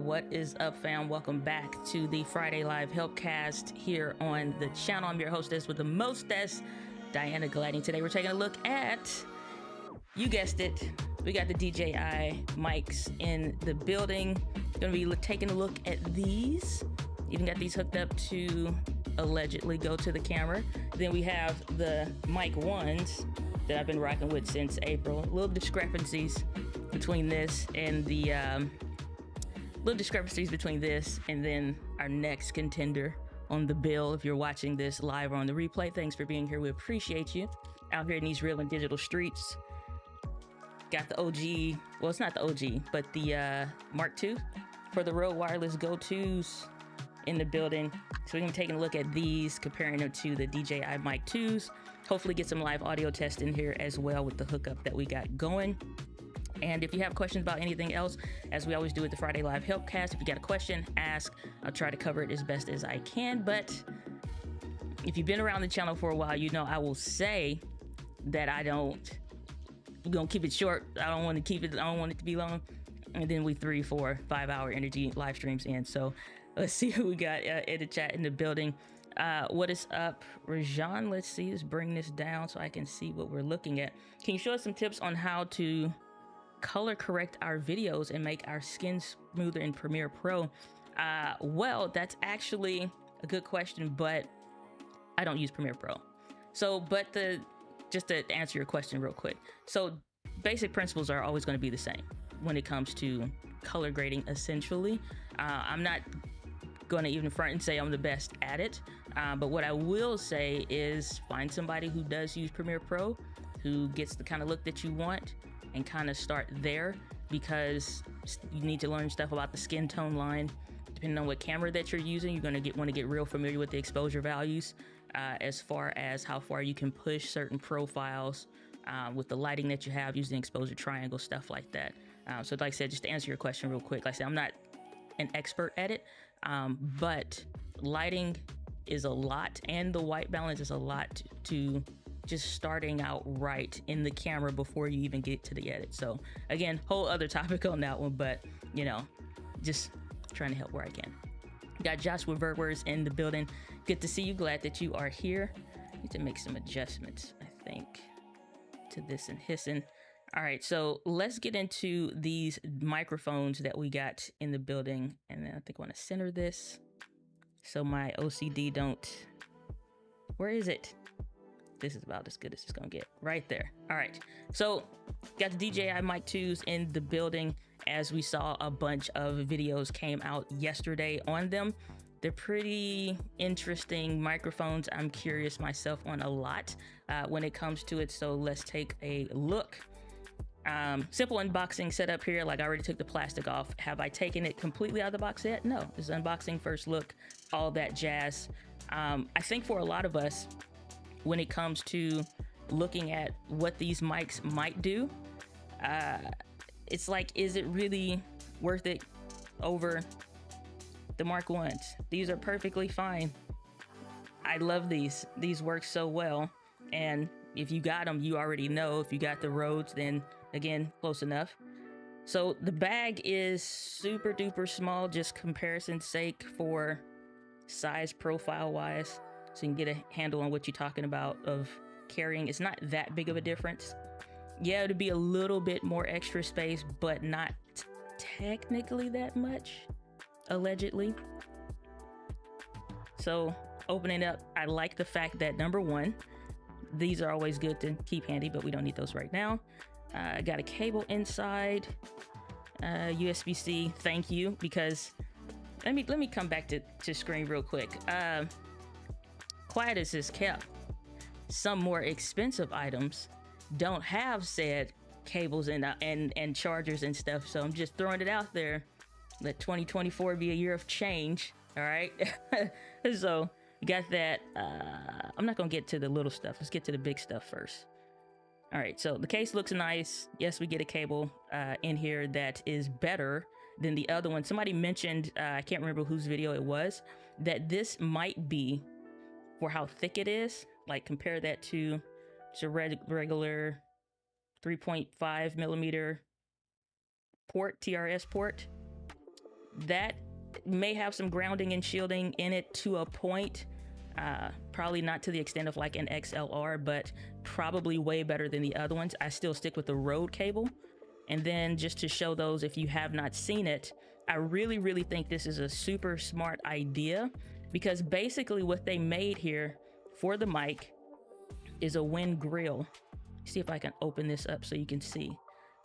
What is up, fam? Welcome back to the Friday Live Helpcast here on the channel. I'm your hostess with the mostess, Diana Gladney. Today we're taking a look at, you guessed it, we got the DJI mics in the building. Gonna be taking a look at these. Even got these hooked up to allegedly go to the camera. Then we have the mic ones that I've been rocking with since April. Little discrepancies between this and the then our next contender on the bill. If you're watching this live or on the replay, thanks for being here. We appreciate you out here in these real and digital streets. Got the OG, well, it's not the OG, but the Mark II for the Rode Wireless Go-Tos in the building. So we're gonna be taking a look at these, comparing them to the DJI Mic 2s. Hopefully get some live audio test in here as well with the hookup that we got going. And if you have questions about anything else, as we always do at the Friday Live Helpcast, if you got a question, ask. I'll try to cover it as best as I can. But if you've been around the channel for a while, you know I will say that we're gonna keep it short. I don't want it to be long. And then we 3, 4, 5 hour energy live streams in. So let's see who we got in the chat in the building. What is up, Rajan? Let's see, let's bring this down so I can see what we're looking at. Can you show us some tips on how to color correct our videos and make our skin smoother in Premiere Pro? Well, that's actually a good question, but I don't use Premiere Pro. So, but just to answer your question real quick. So basic principles are always going to be the same when it comes to color grading, essentially. I'm not going to even front and say I'm the best at it. But what I will say is find somebody who does use Premiere Pro, who gets the kind of look that you want, and kind of start there, because you need to learn stuff about the skin tone line. Depending on what camera that you're using, you're going to want to get real familiar with the exposure values, as far as how far you can push certain profiles with the lighting that you have, using exposure triangle, stuff like that. So like I said, just to answer your question real quick, like I said, I'm not an expert at it, but lighting is a lot, and the white balance is a lot to just starting out right in the camera before you even get to the edit. So again, whole other topic on that one, but you know, just trying to help where I can. Got Joshua Verwers in the building. Good to see you. Glad that you are here. Need to make some adjustments, I think, to this and hissing. All right, so let's get into these microphones that we got in the building. And then I think I want to center this so my OCD don't, where is it? This is about as good as it's gonna get, right there. All right, so got the DJI Mic 2s in the building. As we saw, a bunch of videos came out yesterday on them. They're pretty interesting microphones. I'm curious myself on a lot when it comes to it, so let's take a look. Simple unboxing setup here. Like, I already took the plastic off. Have I taken it completely out of the box yet? No, it's unboxing, first look, all that jazz. I think for a lot of us, when it comes to looking at what these mics might do, it's like, is it really worth it over the Mark 1s? These are perfectly fine. I love these. These work so well. And if you got them, you already know. If you got the Rhodes, then again, close enough. So the bag is super duper small, just comparison's sake for size profile wise, so you can get a handle on what you're talking about of carrying. It's not that big of a difference. Yeah, it'd be a little bit more extra space, but not technically that much, allegedly. So opening up, I like the fact that number one, these are always good to keep handy, but we don't need those right now. I got a cable inside, USB-C, thank you, because let me come back to screen real quick. Quiet as is kept, some more expensive items don't have said cables and chargers and stuff, so I'm just throwing it out there. Let 2024 be a year of change, all right? So you got that. I'm not gonna get to the little stuff. Let's get to the big stuff first. All right, so the case looks nice. Yes, we get a cable in here that is better than the other one. Somebody mentioned, I can't remember whose video it was, that this might be for how thick it is. Like compare that to a regular 3.5 millimeter port, TRS port. That may have some grounding and shielding in it to a point. Probably not to the extent of like an XLR, but probably way better than the other ones. I still stick with the Rode cable. And then just to show those, if you have not seen it, I really think this is a super smart idea, because basically what they made here for the mic is a wind grill. See if I can open this up so you can see.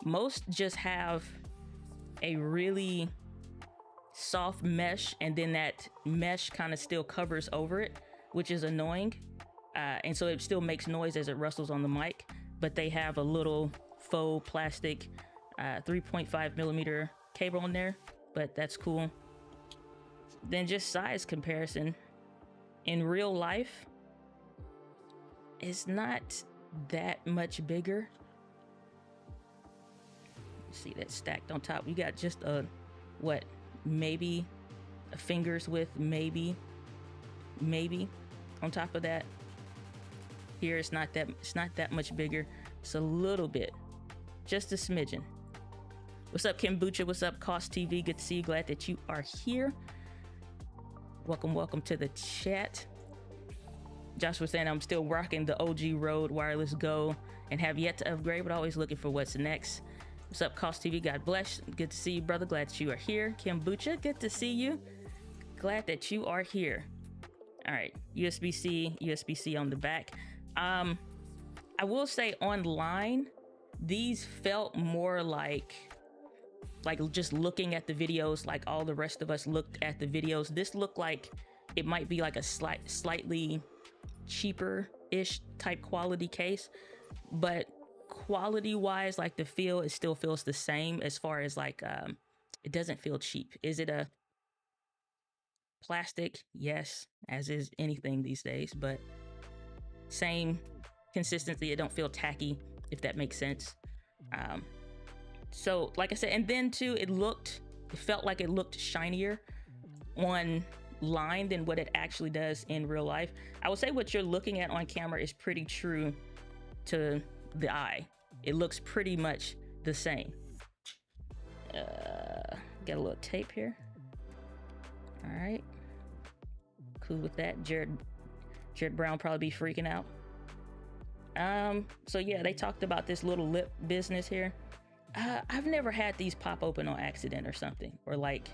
Most just have a really soft mesh, and then that mesh kind of still covers over it, which is annoying. And so it still makes noise as it rustles on the mic, but they have a little faux plastic 3.5 millimeter cable on there, but that's cool. Then just size comparison. In real life, it's not that much bigger. See that stacked on top. You got just a, what, maybe a finger's width, maybe on top of that. Here it's not that much bigger. It's a little bit, just a smidgen. What's up, Kimbucha? What's up, Cost TV? Good to see you. Glad that you are here. Welcome to the chat. Josh was saying I'm still rocking the OG Rode Wireless Go and have yet to upgrade, but always looking for what's next. What's up, Cost TV? God bless. Good to see you, brother. Glad that you are here. Kimbucha, good to see you. Glad that you are here. All right, USB-C on the back. I will say online, these felt more like just looking at the videos, like all the rest of us looked at the videos. This looked like it might be like a slightly cheaper-ish type quality case, but quality-wise, like the feel, it still feels the same as far as like, it doesn't feel cheap. Is it a plastic? Yes, as is anything these days, but same consistency. It don't feel tacky, if that makes sense. So like I said, and then too, it felt like it looked shinier online than what it actually does in real life. I would say what you're looking at on camera is pretty true to the eye. It looks pretty much the same. Got a little tape here. All right, cool with that. Jared Brown probably be freaking out. So yeah, they talked about this little lip business here. I've never had these pop open on accident or something, or like,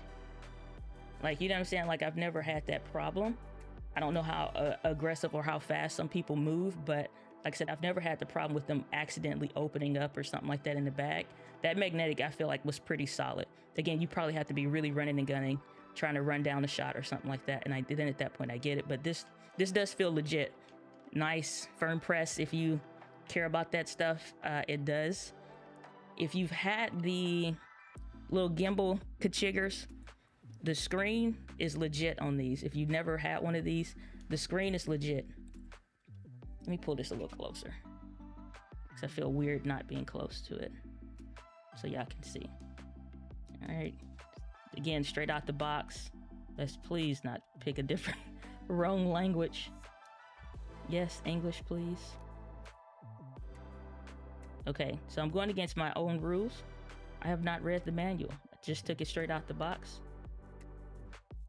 you know what I'm saying? Like, I've never had that problem. I don't know how aggressive or how fast some people move, but like I said, I've never had the problem with them accidentally opening up or something like that in the bag. That magnetic, I feel like, was pretty solid. Again, you probably have to be really running and gunning, trying to run down a shot or something like that. And then at that point, I get it. But this does feel legit. Nice, firm press. If you care about that stuff, it does. If you've had the little gimbal kachiggers, the screen is legit on these. If you've never had one of these, the screen is legit. Let me pull this a little closer, because I feel weird not being close to it, so y'all can see. All right, again, straight out the box. Let's please not pick a different wrong language. Yes, English, please. Okay, so I'm going against my own rules. I have not read the manual. I just took it straight out the box.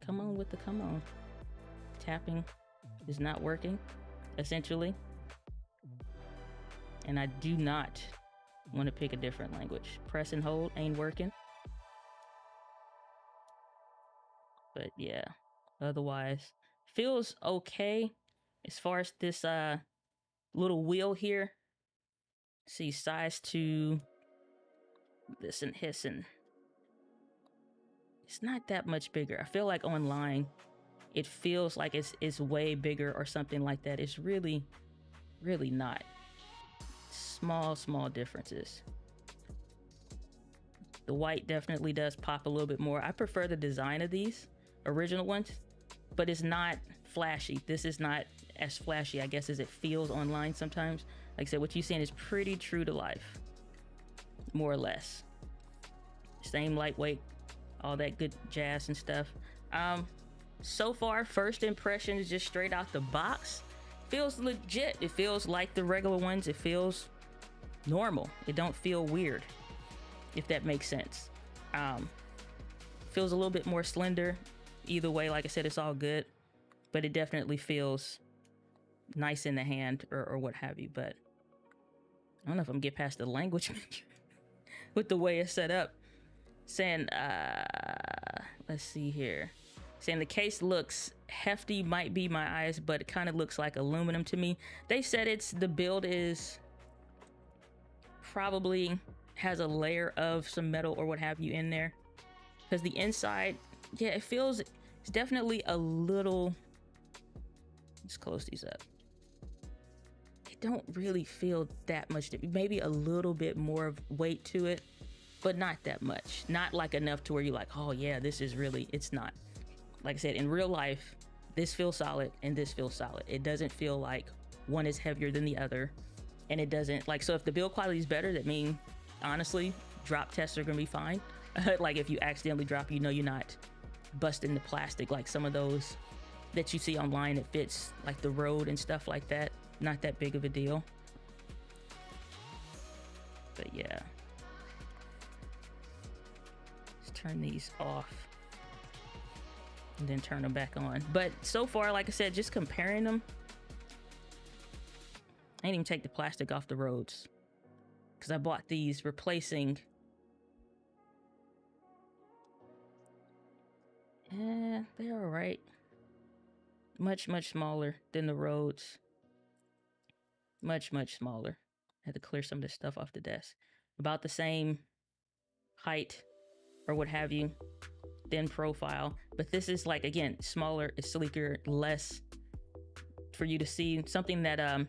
Come on with the come on. Tapping is not working, essentially. And I do not want to pick a different language. Press and hold ain't working. But yeah, otherwise, Feels okay as far as this little wheel here. See, size to this and hissing. It's not that much bigger. I feel like online it feels like it's way bigger or something like that. It's really not. Small differences. The white definitely does pop a little bit more. I prefer the design of these original ones, but it's not flashy. This is not as flashy, I guess, as it feels online sometimes. Like I said, what you're seeing is pretty true to life, more or less. Same lightweight, all that good jazz and stuff. So far, first impressions, just straight out the box, feels legit. It feels like the regular ones. It feels normal. It don't feel weird, if that makes sense. Feels a little bit more slender. Either way, like I said, it's all good, but it definitely feels nice in the hand or what have you. But I don't know if I'm gonna get past the language with the way it's set up. Saying, let's see here. Saying the case looks hefty, might be my eyes, but it kind of looks like aluminum to me. They said the build is probably has a layer of some metal or what have you in there. Because the inside, yeah, it's definitely a little, let's close these up. They don't really feel that much, maybe a little bit more of weight to it, but not that much. Not like enough to where you're like, oh yeah, this is really, it's not. Like I said, in real life, this feels solid and this feels solid. It doesn't feel like one is heavier than the other. And it doesn't, like, so if the build quality is better, that means, honestly, drop tests are gonna be fine. Like if you accidentally drop, you know you're not busting the plastic like some of those that you see online. It fits like the road and stuff like that. Not that big of a deal. But yeah. Let's turn these off. And then turn them back on. But so far, like I said, just comparing them, I didn't even take the plastic off the Rhodes because I bought these replacing. They're all right. Much smaller than the Rhodes. Much smaller. Had to clear some of this stuff off the desk. About the same height or what have you. Thin profile, but this is like, again, smaller, it's sleeker, less for you to see. Something that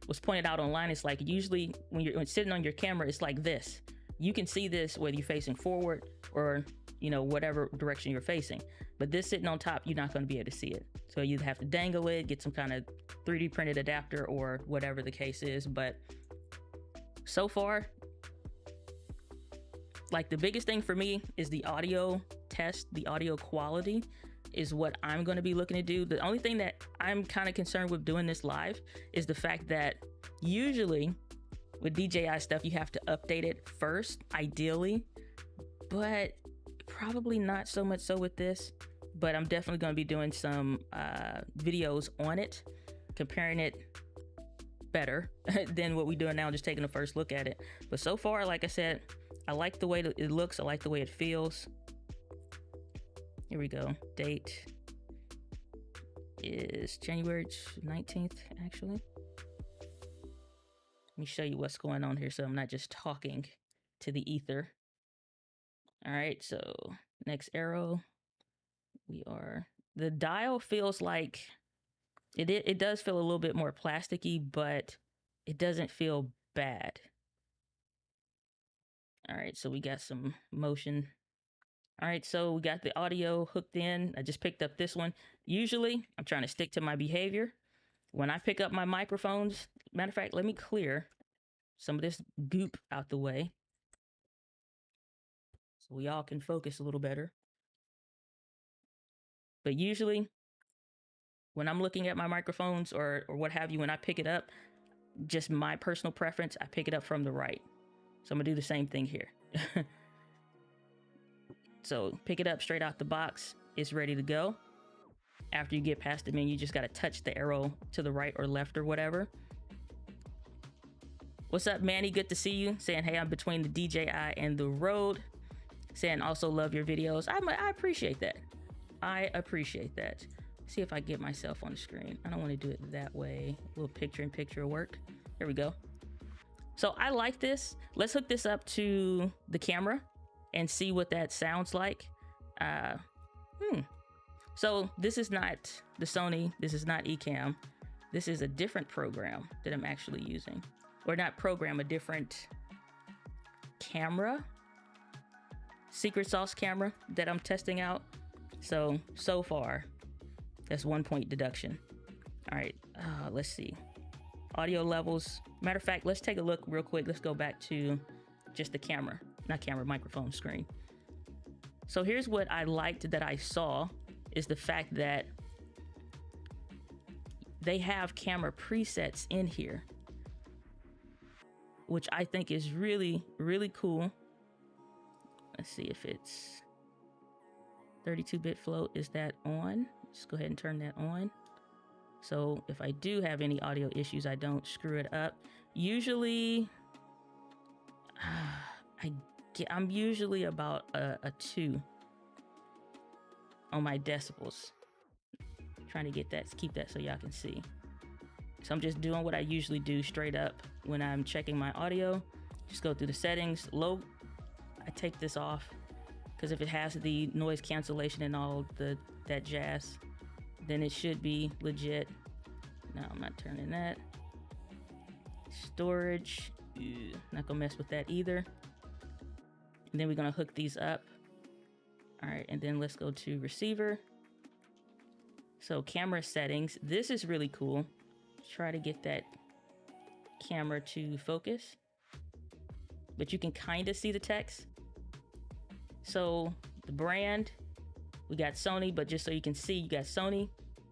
was pointed out online is like usually when you're sitting on your camera, it's like this. You can see this whether you're facing forward or, you know, whatever direction you're facing, but this sitting on top, you're not going to be able to see it. So you have to dangle it, get some kind of 3D printed adapter or whatever the case is. But so far, like the biggest thing for me is the audio test. The audio quality is what I'm going to be looking to do. The only thing that I'm kind of concerned with doing this live is the fact that usually with DJI stuff, you have to update it first, ideally, but probably not so much so with this. But I'm definitely going to be doing some videos on it, comparing it better than what we're doing now, just taking a first look at it. But so far, like I said, I like the way it looks. I like the way it feels. Here we go. Date is January 19th, actually. Let me show you what's going on here so I'm not just talking to the ether. All right, so next arrow. The dial feels like, it does feel a little bit more plasticky, but it doesn't feel bad. All right, so we got some motion. All right, so we got the audio hooked in. I just picked up this one. Usually, I'm trying to stick to my behavior. When I pick up my microphones, matter of fact, let me clear some of this goop out the way so we all can focus a little better. But usually, when I'm looking at my microphones or what have you, when I pick it up, just my personal preference, I pick it up from the right. So I'm gonna do the same thing here. So pick it up straight out the box. It's ready to go. After you get past the menu, you just got to touch the arrow to the right or left or whatever. What's up, Manny? Good to see you. Saying, hey, I'm between the DJI and the Rode. Saying, also love your videos. I appreciate that. I appreciate that. See if I get myself on the screen. I don't want to do it that way. A little picture-in-picture work. There we go. So I like this. Let's hook this up to the camera and see what that sounds like. So this is not the Sony. This is not Ecamm. This is a different program that I'm actually using. Or not program, a different camera. Secret sauce camera that I'm testing out. So far, that's 1 point deduction. All right, let's see. Audio levels. Matter of fact, let's take a look real quick. Let's go back to just the camera, not camera, microphone screen. So here's what I liked that I saw is the fact that they have camera presets in here, which I think is really, really cool. Let's see if it's 32-bit float. Is that on? Just go ahead and turn that on. So if I do have any audio issues, I don't screw it up. Usually, I'm usually about a 2 on my decibels. Trying to get that, keep that so y'all can see. So I'm just doing what I usually do straight up when I'm checking my audio. Just go through the settings. Low, I take this off because if it has the noise cancellation and all that jazz, then it should be legit. No, I'm not turning that. Storage, not gonna mess with that either. And then we're gonna hook these up. All right, and then let's go to receiver. So camera settings, this is really cool. Try to get that camera to focus, but you can kind of see the text. So the brand, we got Sony, but just so you can see, you got Sony,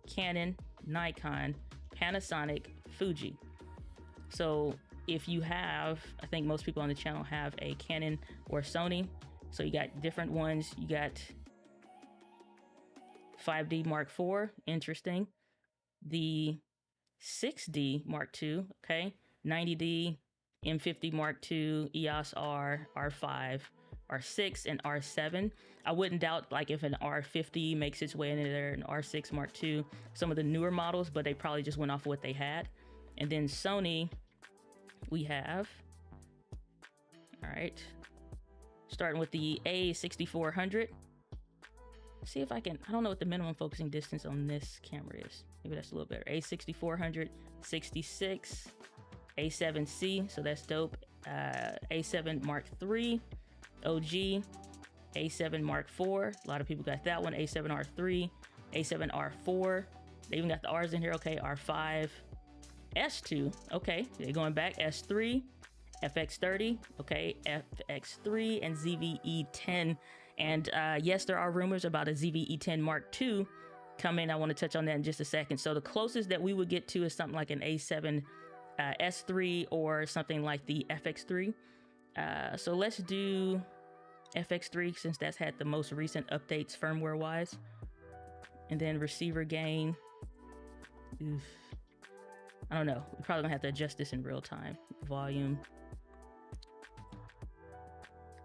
Canon, Nikon, Panasonic, Fuji. So if you have, I think most people on the channel have a Canon or Sony. So you got different ones. You got 5D Mark IV, interesting. The 6D Mark II, okay. 90D, M50 Mark II, EOS R, R5, R6, and R7. I wouldn't doubt like if an R50 makes its way into there, an R6 Mark II, some of the newer models, but they probably just went off what they had. And then Sony, we have, all right, starting with the A6400. See if I can, I don't know what the minimum focusing distance on this camera is. Maybe that's a little better. A6400, 66, A7C, so that's dope. A7 Mark III, OG, A7 Mark IV. A lot of people got that one. A7R3, A7R4. They even got the R's in here. Okay, R5, S2. Okay, they're going back. S3, FX30. Okay, FX3 and ZVE10. And yes, there are rumors about a ZVE10 Mark II coming. I want to touch on that in just a second. So the closest that we would get to is something like an A7 S3 or something like the FX3. So let's do FX3 since that's had the most recent updates firmware wise. And then receiver gain. Oof. I don't know. We're probably gonna have to adjust this in real time. Volume.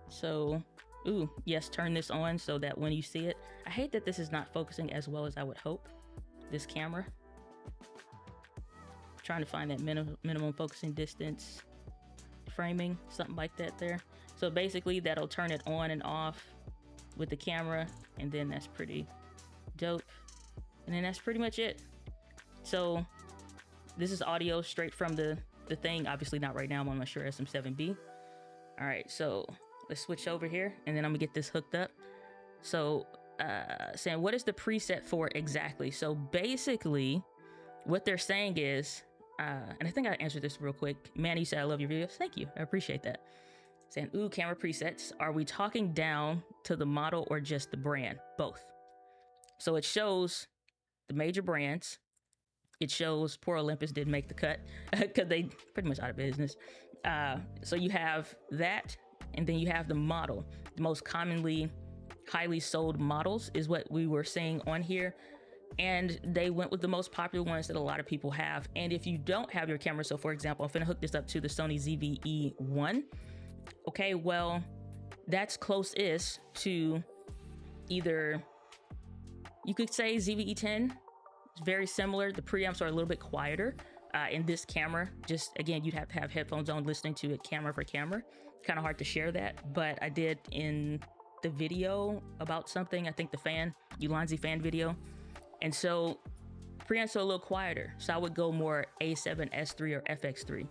So, ooh, yes, turn this on so that when you see it, I hate that this is not focusing as well as I would hope. This camera. Trying to find that minimum focusing distance, framing, something like that there. So basically that'll turn it on and off with the camera, and then that's pretty dope. And then that's pretty much it. So this is audio straight from the thing. Obviously not right now, I'm on my Shure SM7B. All right, so let's switch over here and then I'm gonna get this hooked up. So saying what is the preset for exactly? So basically what they're saying is, and I think I answered this real quick. Manny, you said I love your videos. Thank you, I appreciate that. Saying, ooh, camera presets. Are we talking down to the model or just the brand? Both. So it shows the major brands. It shows poor Olympus didn't make the cut because they pretty much out of business. So you have that, and then you have the model. The most commonly highly sold models is what we were seeing on here. And they went with the most popular ones that a lot of people have. And if you don't have your camera, so for example, I'm gonna hook this up to the Sony ZVE1. Okay, well, that's close-ish to either, you could say ZVE10 It's very similar. The preamps are a little bit quieter in this camera. Just again, you'd have to have headphones on listening to it camera for camera. Kind of hard to share that, but I did in the video about something, I think the Ulanzi fan video. And so preamps are a little quieter. So I would go more A7S3 or FX3.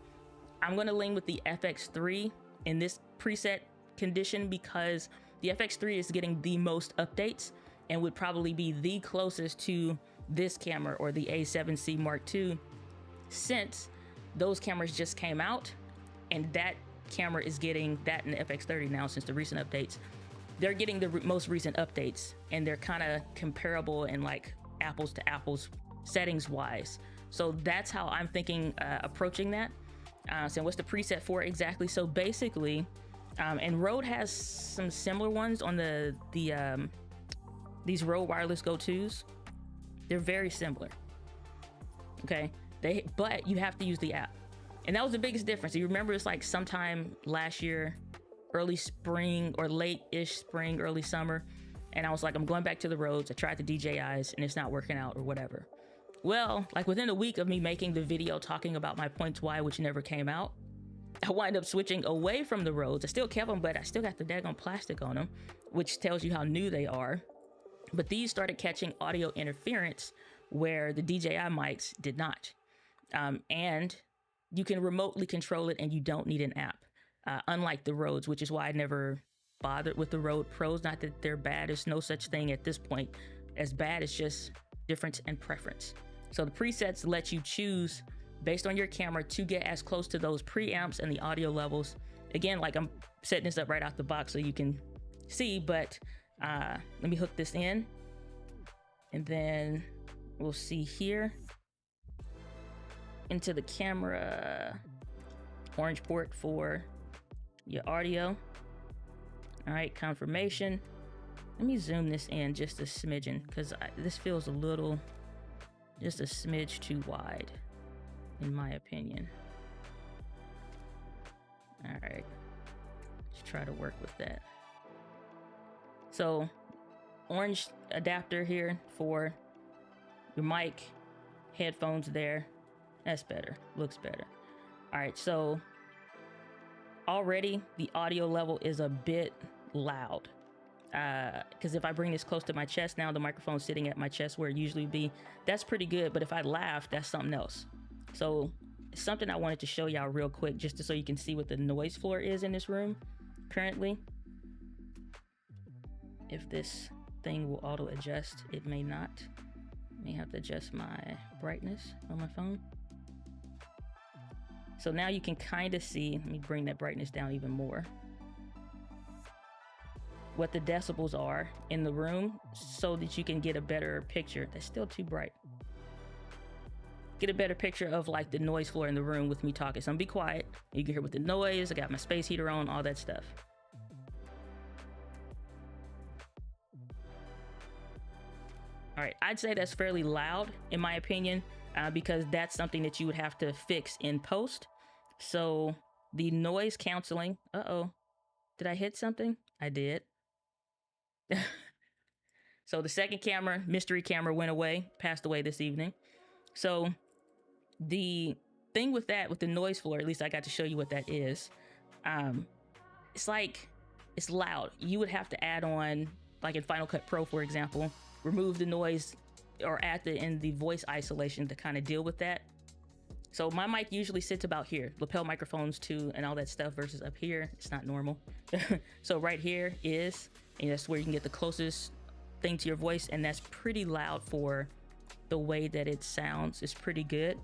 I'm gonna lean with the FX3 in this preset condition because the FX3 is getting the most updates and would probably be the closest to this camera or the A7C Mark II, since those cameras just came out and that camera is getting that in the FX30 now since the recent updates. They're getting the most recent updates and they're kind of comparable in like apples to apples settings wise. So that's how I'm thinking approaching that. So what's the preset for exactly? So basically, and Rode has some similar ones on these Rode Wireless Go 2s. They're very similar. Okay, but you have to use the app, and that was the biggest difference. You remember, it's like sometime last year, early spring or late-ish spring, early summer, and I was like, I'm going back to the Rodes. I tried the DJIs, and it's not working out or whatever. Well, like within a week of me making the video talking about my points why, which never came out, I wind up switching away from the Rodes. I still kept them, but I still got the daggone plastic on them, which tells you how new they are. But these started catching audio interference where the DJI mics did not. And you can remotely control it and you don't need an app, unlike the Rodes, which is why I never bothered with the Rode Pros. Not that they're bad. There's no such thing at this point as bad. It's just difference and preference. So the presets let you choose based on your camera to get as close to those preamps and the audio levels. Again, like I'm setting this up right out the box so you can see, but let me hook this in and then we'll see here into the camera orange port for your audio. All right, confirmation. Let me zoom this in just a smidgen because this feels a little, just a smidge too wide in my opinion. All right, let's try to work with that. So orange adapter here for your mic, headphones there. That's better, looks better. All right, so already the audio level is a bit loud because if I bring this close to my chest now, the microphone's sitting at my chest where it usually would be. That's pretty good, but if I laugh, that's something else. So something I wanted to show y'all real quick just so you can see what the noise floor is in this room currently. If this thing will auto adjust, it may not. May have to adjust my brightness on my phone. So now you can kind of see, let me bring that brightness down even more, what the decibels are in the room so that you can get a better picture. That's still too bright. Get a better picture of like the noise floor in the room with me talking. So I'm gonna be quiet. You can hear with the noise. I got my space heater on, all that stuff. All right, I'd say that's fairly loud in my opinion, because that's something that you would have to fix in post. So the noise canceling, did I hit something? I did. So the second camera, mystery camera, went away, passed away this evening. So the thing with that, with the noise floor, at least I got to show you what that is. It's like, it's loud. You would have to add on, like in Final Cut Pro, for example, remove the noise or add in the voice isolation to kind of deal with that. So my mic usually sits about here, lapel microphones too, and all that stuff versus up here, it's not normal. So right here is, and that's where you can get the closest thing to your voice, and that's pretty loud for the way that it sounds. It's pretty good.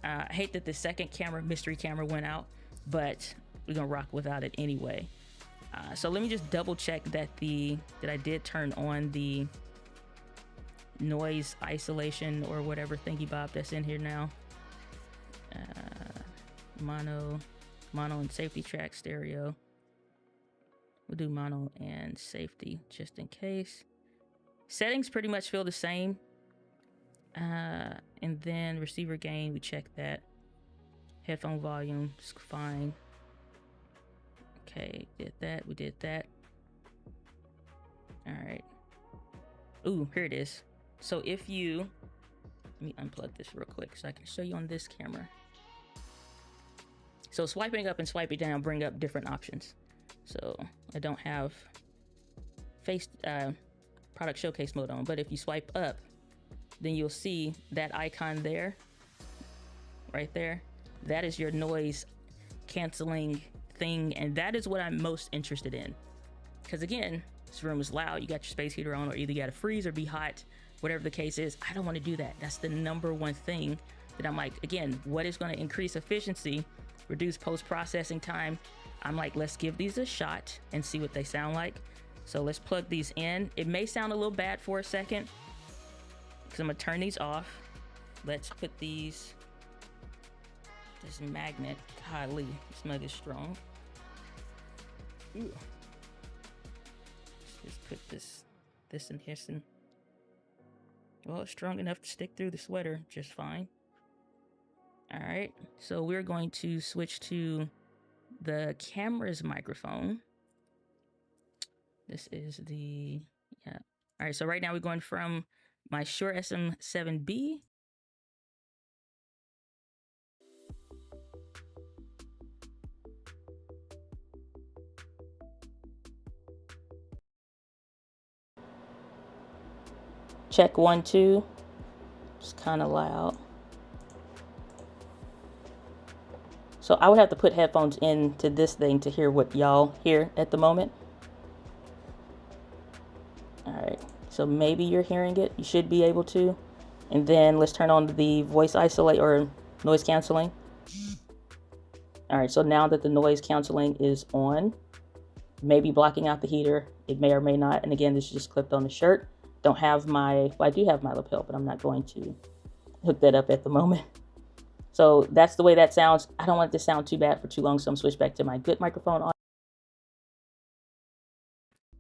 I hate that the second camera, mystery camera, went out, but we're gonna rock without it anyway. So let me just double check that that I did turn on the noise isolation or whatever thingy bob that's in here now. Mono and safety track stereo. We'll do mono and safety just in case. Settings pretty much feel the same. And then receiver gain, we check that. Headphone volume is fine. Okay, did that, we did that. All right. Ooh, here it is. So if you, let me unplug this real quick so I can show you on this camera. So swiping up and swiping down bring up different options. So I don't have face product showcase mode on, but if you swipe up, then you'll see that icon there, right there. That is your noise canceling thing, and that is what I'm most interested in. Because again, this room is loud, you got your space heater on, or either you gotta freeze or be hot, whatever the case is. I don't want to do that. That's the #1 thing that I'm like, again, what is going to increase efficiency, reduce post-processing time? I'm like, let's give these a shot and see what they sound like. So let's plug these in. It may sound a little bad for a second because I'm gonna turn these off. Let's put this magnet, golly, this mug is strong. Ooh. Let's just put this in here. Well, it's strong enough to stick through the sweater just fine. All right, so we're going to switch to the camera's microphone. This is the, yeah. All right, so right now we're going from my Shure SM7B. Check 1, 2. It's kind of loud. So I would have to put headphones into this thing to hear what y'all hear at the moment. All right, so maybe you're hearing it. You should be able to. And then let's turn on the voice isolate or noise canceling. All right, so now that the noise canceling is on, maybe blocking out the heater, it may or may not. And again, this is just clipped on the shirt. Don't have my, well, I do have my lapel, but I'm not going to hook that up at the moment. So that's the way that sounds. I don't want it to sound too bad for too long, so I'm switch back to my good microphone.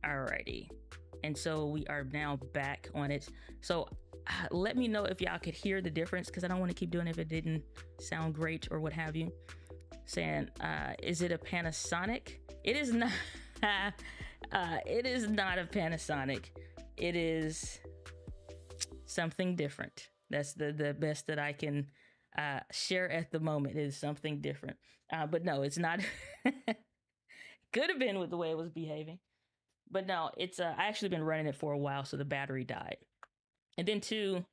Alrighty, and so we are now back on it. So let me know if y'all could hear the difference, because I don't want to keep doing it if it didn't sound great or what have you. Saying, is it a Panasonic? It is not. It is not a Panasonic. It is something different. That's the best that I can share at the moment. It is something different. But no, it's not. Could have been with the way it was behaving. But no, it's I actually been running it for a while, so the battery died. And then two,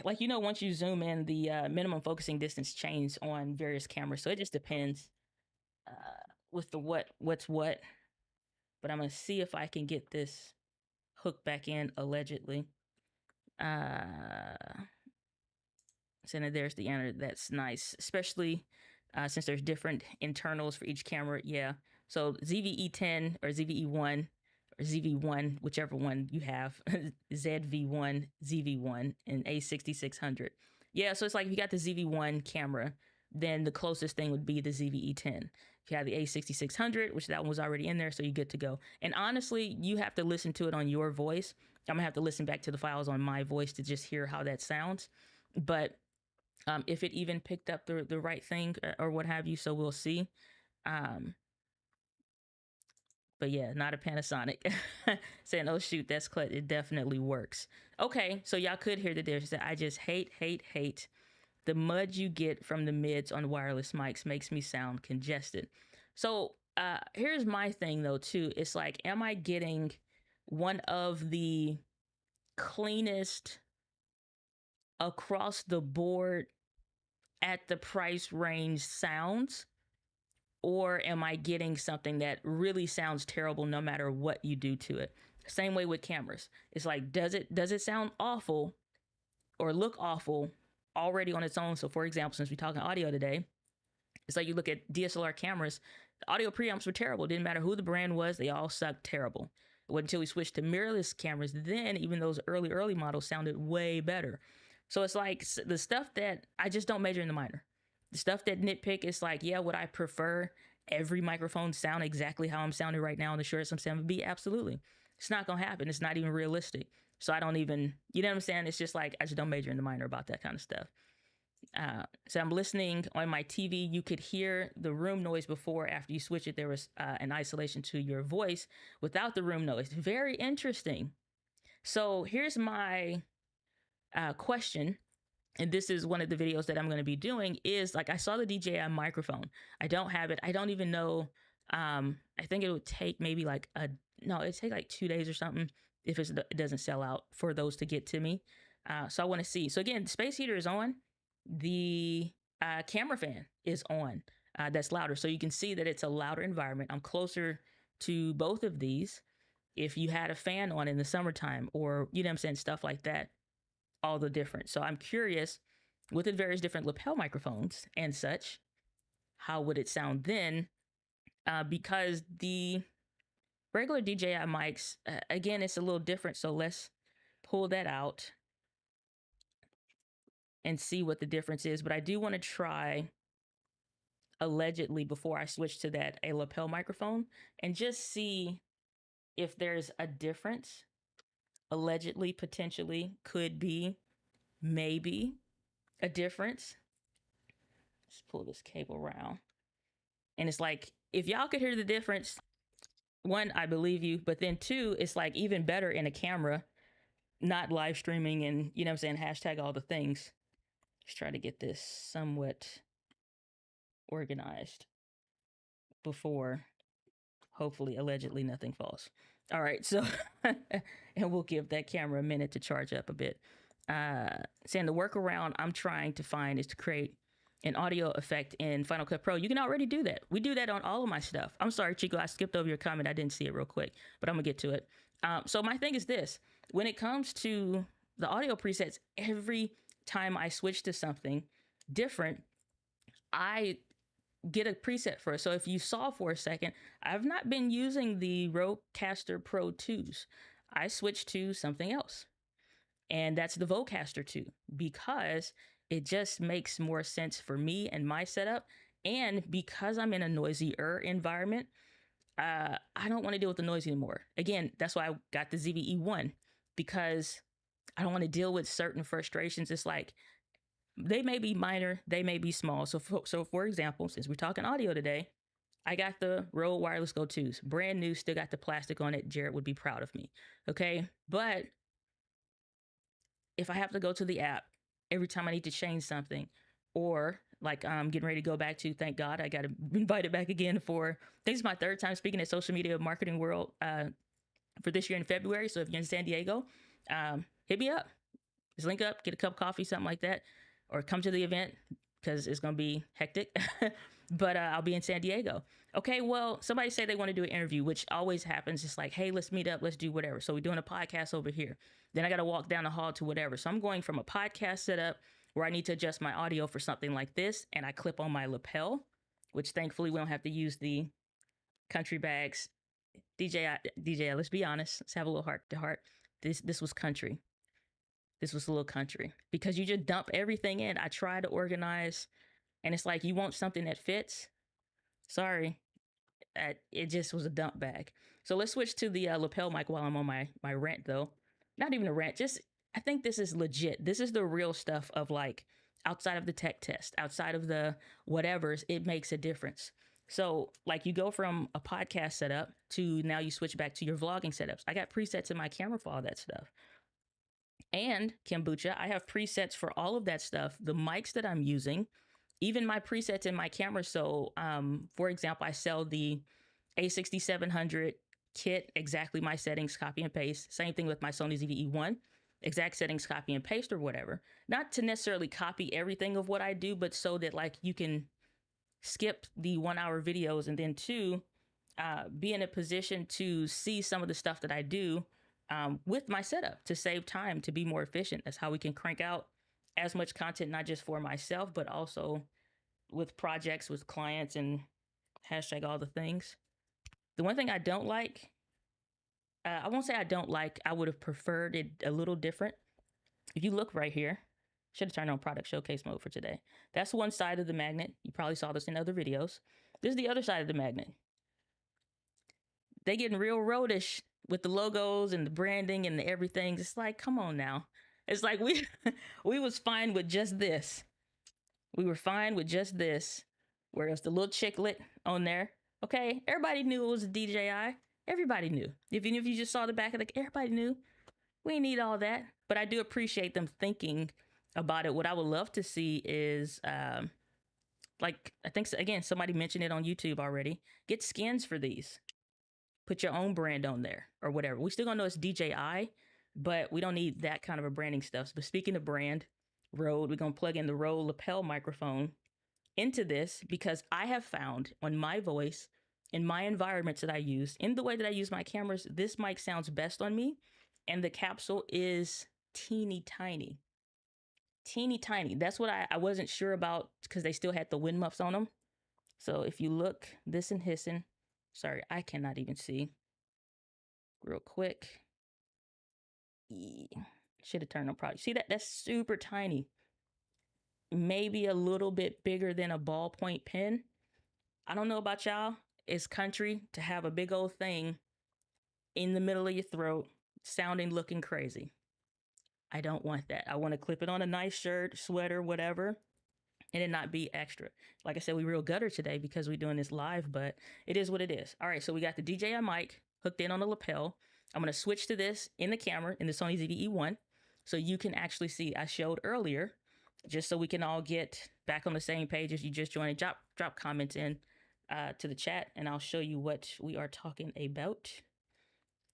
like, you know, once you zoom in, the minimum focusing distance changes on various cameras. So it just depends with the what's what. But I'm gonna see if I can get this hooked back in, allegedly. So there's the answer. That's nice, especially since there's different internals for each camera. Yeah. So ZVE10 or ZVE1 or ZV1, whichever one you have, ZV1, ZV1, and A6600. Yeah, so it's like if you got the ZV1 camera, then the closest thing would be the ZVE10. If you have the A6600, which that one was already in there, so you're good to go. And honestly, you have to listen to it on your voice. I'm gonna have to listen back to the files on my voice to just hear how that sounds. But if it even picked up the right thing or what have you, so we'll see. But yeah, not a Panasonic. Saying, oh shoot, that's clutch. It definitely works. Okay, so y'all could hear the difference. I just hate the mud you get from the mids on wireless mics makes me sound congested. So here's my thing though too. It's like, am I getting one of the cleanest across the board at the price range sounds? Or am I getting something that really sounds terrible no matter what you do to it? Same way with cameras. It's like, does it sound awful or look awful already on its own? So for example, since we're talking audio today, it's like you look at DSLR cameras, the audio preamps were terrible. Didn't matter who the brand was, they all sucked terrible. It wasn't until we switched to mirrorless cameras, then even those early models sounded way better. So it's like the stuff that I just don't major in the minor. The stuff that nitpick is like, yeah, would I prefer every microphone sound exactly how I'm sounding right now on the Shure SM7B? Absolutely. It's not going to happen. It's not even realistic. So I don't even, you know what I'm saying? It's just like, I just don't major in the minor about that kind of stuff. So I'm listening on my TV. You could hear the room noise before. After you switch it, there was an isolation to your voice without the room noise. Very interesting. So here's my question, and this is one of the videos that I'm going to be doing, is like, I saw the DJI microphone. I don't have it. I don't even know. I think it would take maybe like it'd take like 2 days or something if it doesn't sell out for those to get to me. So I want to see. So again, the space heater is on. The camera fan is on. That's louder. So you can see that it's a louder environment. I'm closer to both of these. If you had a fan on in the summertime, or, you know what I'm saying, stuff like that, all the difference. So I'm curious, with the various different lapel microphones and such, how would it sound then? Because the regular DJI mics, again, it's a little different. So let's pull that out and see what the difference is. But I do want to try, allegedly, before I switch to that, a lapel microphone, and just see if there's a difference. Allegedly, potentially, could be, maybe, a difference. Let's pull this cable around. And it's like, if y'all could hear the difference, one, I believe you, but then two, it's like even better in a camera, not live streaming and, you know what I'm saying, hashtag all the things. Let's try to get this somewhat organized before, hopefully, allegedly, nothing falls. All right, so, and we'll give that camera a minute to charge up a bit. Saying the workaround I'm trying to find is to create an audio effect in Final Cut Pro. You can already do that. We do that on all of my stuff. I'm sorry, Chico, I skipped over your comment. I didn't see it real quick, but I'm gonna get to it. So my thing is this: when it comes to the audio presets, every time I switch to something different, I get a preset for it. So if you saw for a second, I've not been using the Rodecaster Pro 2s. I switched to something else, and that's the Vocaster 2, because it just makes more sense for me and my setup. And because I'm in a noisier environment, I don't want to deal with the noise anymore. Again, that's why I got the ZVE1, because I don't want to deal with certain frustrations. It's like, they may be minor, they may be small. So for example, since we're talking audio today, I got the Rode Wireless Go 2s, brand new, still got the plastic on it. Jared would be proud of me. Okay. But if I have to go to the app every time I need to change something, or like I'm getting ready to go back to, thank God, I got invited back again for, I think it's my third time speaking at Social Media Marketing World for this year in February. So if you're in San Diego, hit me up. Just link up, get a cup of coffee, something like that, or come to the event, because it's going to be hectic. But I'll be in San Diego. Okay, well, somebody say they want to do an interview, which always happens. It's like, hey, let's meet up, let's do whatever. So we're doing a podcast over here. Then I got to walk down the hall to whatever. So I'm going from a podcast setup where I need to adjust my audio for something like this, and I clip on my lapel, which thankfully we don't have to use the country bags. DJI, let's be honest. Let's have a little heart to heart. This was country. This was a little country, because you just dump everything in. I try to organize, and it's like, you want something that fits? Sorry. It just was a dump bag. So let's switch to the lapel mic while I'm on my rant, though. Not even a rant, just, I think this is legit. This is the real stuff of, like, outside of the tech test, outside of the whatevers, it makes a difference. So like, you go from a podcast setup to now you switch back to your vlogging setups. I got presets in my camera for all that stuff. And kombucha, I have presets for all of that stuff. The mics that I'm using, even my presets in my camera. So, for example, I sell the A6700 kit, exactly my settings, copy and paste. Same thing with my Sony ZVE1, exact settings, copy and paste or whatever. Not to necessarily copy everything of what I do, but so that like you can skip the 1 hour videos, and then two, be in a position to see some of the stuff that I do with my setup to save time, to be more efficient. That's how we can crank out as much content, not just for myself, but also with projects, with clients, and hashtag all the things. The one thing I don't like, I won't say I don't like, I would have preferred it a little different. If you look right here, should have turned on product showcase mode for today. That's one side of the magnet. You probably saw this in other videos. This is the other side of the magnet. They getting real roadish with the logos and the branding and the everything. It's like, come on now. It's like we was fine with just this. We were fine with just this. Whereas the little chicklet on there, okay, everybody knew it was a DJI. Everybody knew. Even if you just saw the back of the, everybody knew. We didn't need all that. but I do appreciate them thinking about it. What I would love to see is, like, I think, again, somebody mentioned it on YouTube already. Get skins for these. Put your own brand on there or whatever. We still gonna know it's DJI, but we don't need that kind of a branding stuff. But speaking of brand, Rode, we're gonna plug in the Rode lapel microphone into this because I have found on my voice, in my environments that I use, in the way that I use my cameras, this mic sounds best on me. And the capsule is teeny tiny. Teeny tiny. That's what I wasn't sure about because they still had the wind muffs on them. So if you look, this and hissing, sorry, I cannot even see. Real quick. Should have turned on probably. See that? That's super tiny. Maybe a little bit bigger than a ballpoint pen. I don't know about y'all. It's country to have a big old thing in the middle of your throat, sounding, looking crazy. I don't want that. I want to clip it on a nice shirt, sweater, whatever, and it not be extra. Like I said, we real gutter today because we're doing this live, but it is what it is. All right, so we got the DJI mic hooked in on the lapel. I'm going to switch to this in the camera in the Sony ZV-E1 so you can actually see. I showed earlier, just so we can all get back on the same page. If you just joined, drop comments in to the chat, and I'll show you what we are talking about.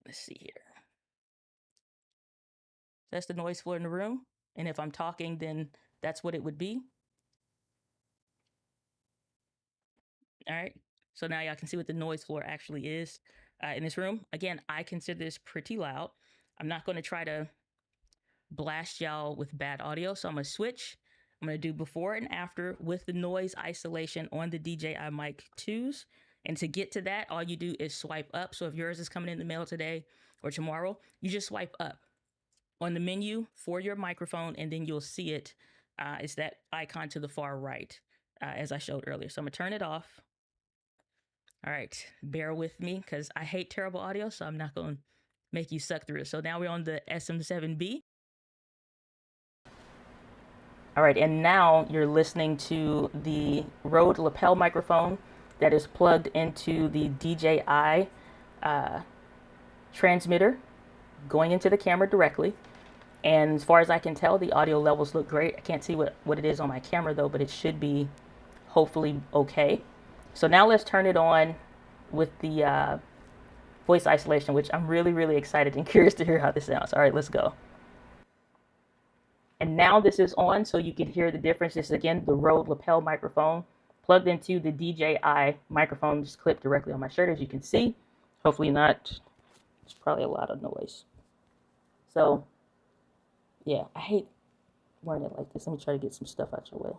Let's see here. That's the noise floor in the room, and if I'm talking, then that's what it would be. All right, so now y'all can see what the noise floor actually is in this room. Again, I consider this pretty loud. I'm not going to try to blast y'all with bad audio, so I'm going to switch. I'm going to do before and after with the noise isolation on the DJI Mic 2s. And to get to that, all you do is swipe up. So if yours is coming in the mail today or tomorrow, you just swipe up on the menu for your microphone, and then you'll see it. It's that icon to the far right, as I showed earlier. So I'm going to turn it off. All right, bear with me because I hate terrible audio, so I'm not going to make you suck through it. So now we're on the SM7B. All right, and now you're listening to the Rode lapel microphone that is plugged into the DJI transmitter going into the camera directly. And as far as I can tell, the audio levels look great. I can't see what it is on my camera though, but it should be hopefully okay. So now let's turn it on with the voice isolation, which I'm really, really excited and curious to hear how this sounds. All right, let's go. And now this is on, so you can hear the difference. This is, again, the Rode lapel microphone plugged into the DJI microphone, just clipped directly on my shirt, as you can see. Hopefully not. It's probably a lot of noise. So, yeah, I hate wearing it like this. Let me try to get some stuff out your way.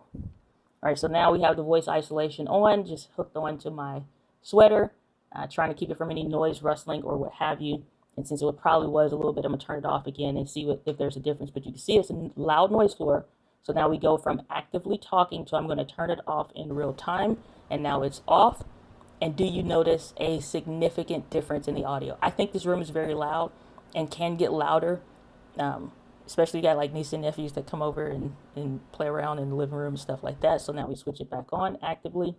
All right, so now we have the voice isolation on, just hooked on to my sweater, trying to keep it from any noise, rustling, or what have you. And since it probably was a little bit, I'm going to turn it off again and see if there's a difference. But you can see it's a loud noise floor. So now we go from actively talking to I'm going to turn it off in real time. And now it's off. And do you notice a significant difference in the audio? I think this room is very loud and can get louder. Especially you got like nieces and nephews that come over and play around in the living room and stuff like that. So now we switch it back on actively.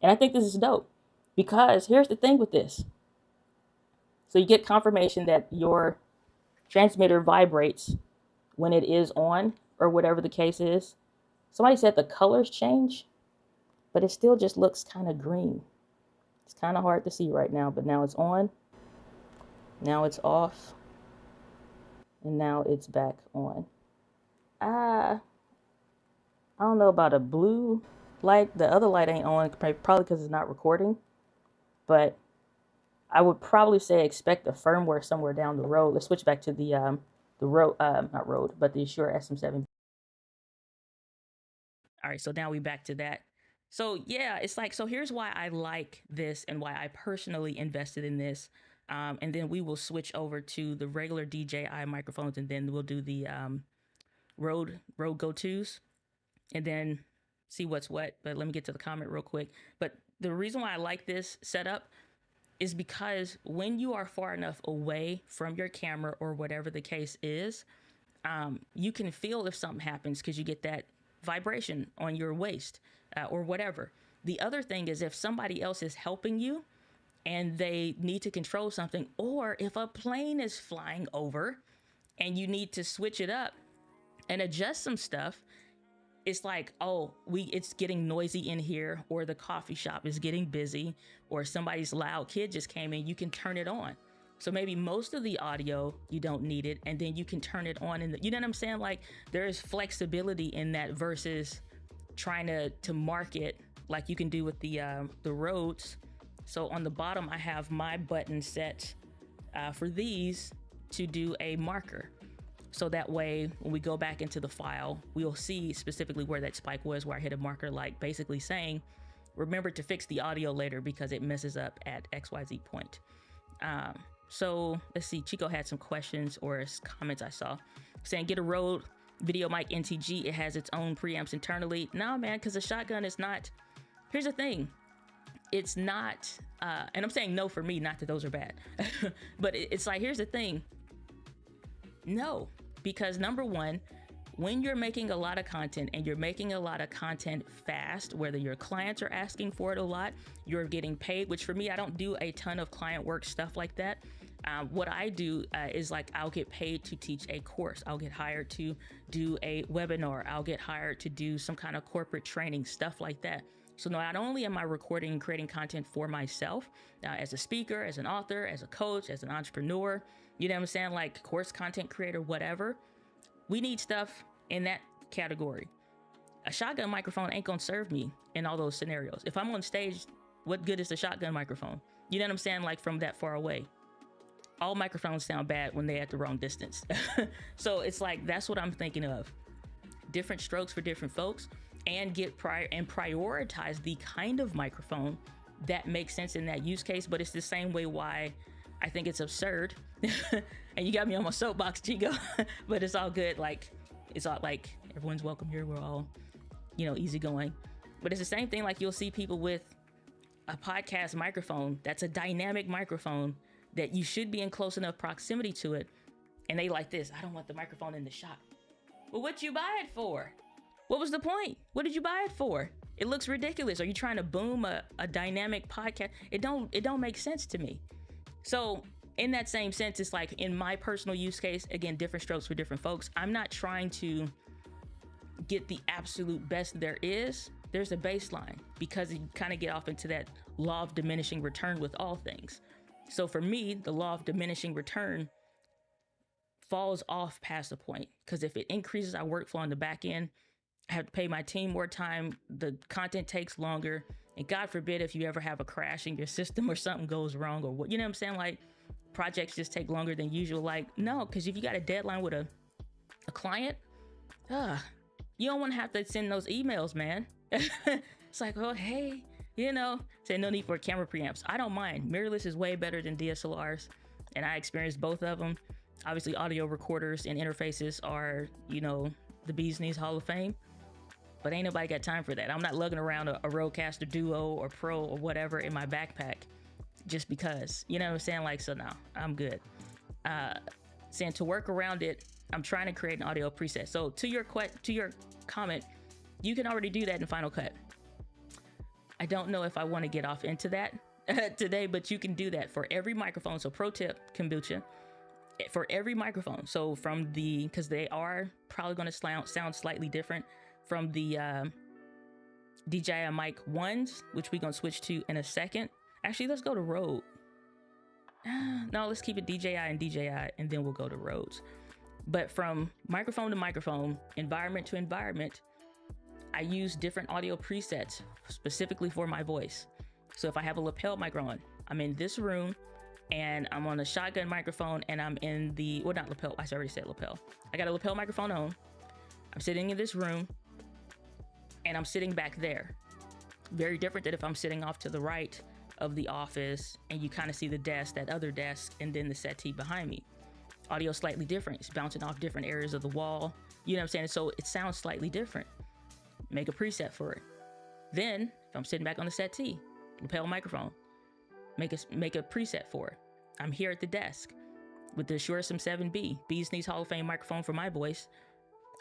And I think this is dope. Because here's the thing with this. So you get confirmation that your transmitter vibrates when it is on, or whatever the case is. Somebody said the colors change, but it still just looks kind of green. It's kind of hard to see right now, but now it's on. Now it's off. And now it's back on. I don't know about a blue light. The other light ain't on, probably because it's not recording. But I would probably say expect a firmware somewhere down the road. Let's switch back to the Rode, not Rode, but the Shure SM7. All right, so now we back to that. So yeah, it's like, so here's why I like this and why I personally invested in this. And then we will switch over to the regular DJI microphones, and then we'll do the Rode Go 2s, and then see what's what. But let me get to the comment real quick. But the reason why I like this setup is because when you are far enough away from your camera or whatever the case is, you can feel if something happens because you get that vibration on your waist or whatever. The other thing is if somebody else is helping you and they need to control something, or if a plane is flying over and you need to switch it up and adjust some stuff, it's like, oh, it's getting noisy in here, or the coffee shop is getting busy, or somebody's loud kid just came in, you can turn it on. So maybe most of the audio, you don't need it, and then you can turn it on. And you know what I'm saying? Like, there is flexibility in that versus trying to market like you can do with the Rhodes. So on the bottom, I have my button set for these to do a marker. So that way, when we go back into the file, we'll see specifically where that spike was, where I hit a marker, like basically saying, remember to fix the audio later because it messes up at XYZ point. So let's see, Chico had some questions or comments I saw saying, get a Rode Video Mic NTG. It has its own preamps internally. No, man, because the shotgun is not, here's the thing. It's not, and I'm saying no for me, not that those are bad, but it's like, here's the thing. No, because number one, when you're making a lot of content and you're making a lot of content fast, whether your clients are asking for it a lot, you're getting paid, which for me, I don't do a ton of client work stuff like that. What I do is like, I'll get paid to teach a course. I'll get hired to do a webinar. I'll get hired to do some kind of corporate training, stuff like that. So not only am I recording and creating content for myself, as a speaker, as an author, as a coach, as an entrepreneur, you know what I'm saying? Like course content creator, whatever. We need stuff in that category. A shotgun microphone ain't gonna serve me in all those scenarios. If I'm on stage, what good is the shotgun microphone? You know what I'm saying? Like from that far away. All microphones sound bad when they're at the wrong distance. So it's like, that's what I'm thinking of. Different strokes for different folks, and prioritize the kind of microphone that makes sense in that use case. But it's the same way why I think it's absurd. And you got me on my soapbox, Chico, but it's all good. Like, it's all like, everyone's welcome here. We're all, you know, easygoing. But it's the same thing. Like, you'll see people with a podcast microphone that's a dynamic microphone that you should be in close enough proximity to it. And they like this, I don't want the microphone in the shot. Well, what'd you buy it for? What was the point? What did you buy it for? It looks ridiculous. Are you trying to boom a dynamic podcast? It don't make sense to me. So in that same sense, it's like, in my personal use case, again, different strokes for different folks. I'm not trying to get the absolute best there is. There's a baseline, because you kind of get off into that law of diminishing return with all things. So for me, the law of diminishing return falls off past a point, because if it increases our workflow on the back end, I have to pay my team more time, the content takes longer, and God forbid if you ever have a crash in your system or something goes wrong, or what, you know what I'm saying? Like, projects just take longer than usual. Like, no, because if you got a deadline with a client, you don't want to have to send those emails, man. It's like, oh, hey, you know, say no need for camera preamps. I don't mind. Mirrorless is way better than DSLRs, and I experienced both of them. Obviously, audio recorders and interfaces are, you know, the bee's knees Hall of Fame, but ain't nobody got time for that. I'm not lugging around a Rodecaster Duo or Pro or whatever in my backpack just because, you know what I'm saying? Like, so no, I'm good. Saying to work around it, I'm trying to create an audio preset. So to your comment, you can already do that in Final Cut. I don't know if I want to get off into that today, but you can do that for every microphone. So pro tip, kombucha, for every microphone. So from the, because they are probably going to sound slightly different from the DJI Mic ones, which we're going to switch to in a second. Actually, let's go to Rode. No, let's keep it DJI and DJI, and then we'll go to Rhodes. But from microphone to microphone, environment to environment, I use different audio presets specifically for my voice. So if I have a lapel mic on, I'm in this room and I'm on a shotgun microphone and I'm in the, well, not lapel, I already said lapel. I got a lapel microphone on. I'm sitting in this room and I'm sitting back there. Very different than if I'm sitting off to the right of the office and you kind of see the desk, that other desk, and then the settee behind me. Audio slightly different. It's bouncing off different areas of the wall. You know what I'm saying? So it sounds slightly different. Make a preset for it. Then, if I'm sitting back on the settee, lapel microphone, make a preset for it. I'm here at the desk with the Shure SM7B, Bees Knees Hall of Fame microphone for my voice.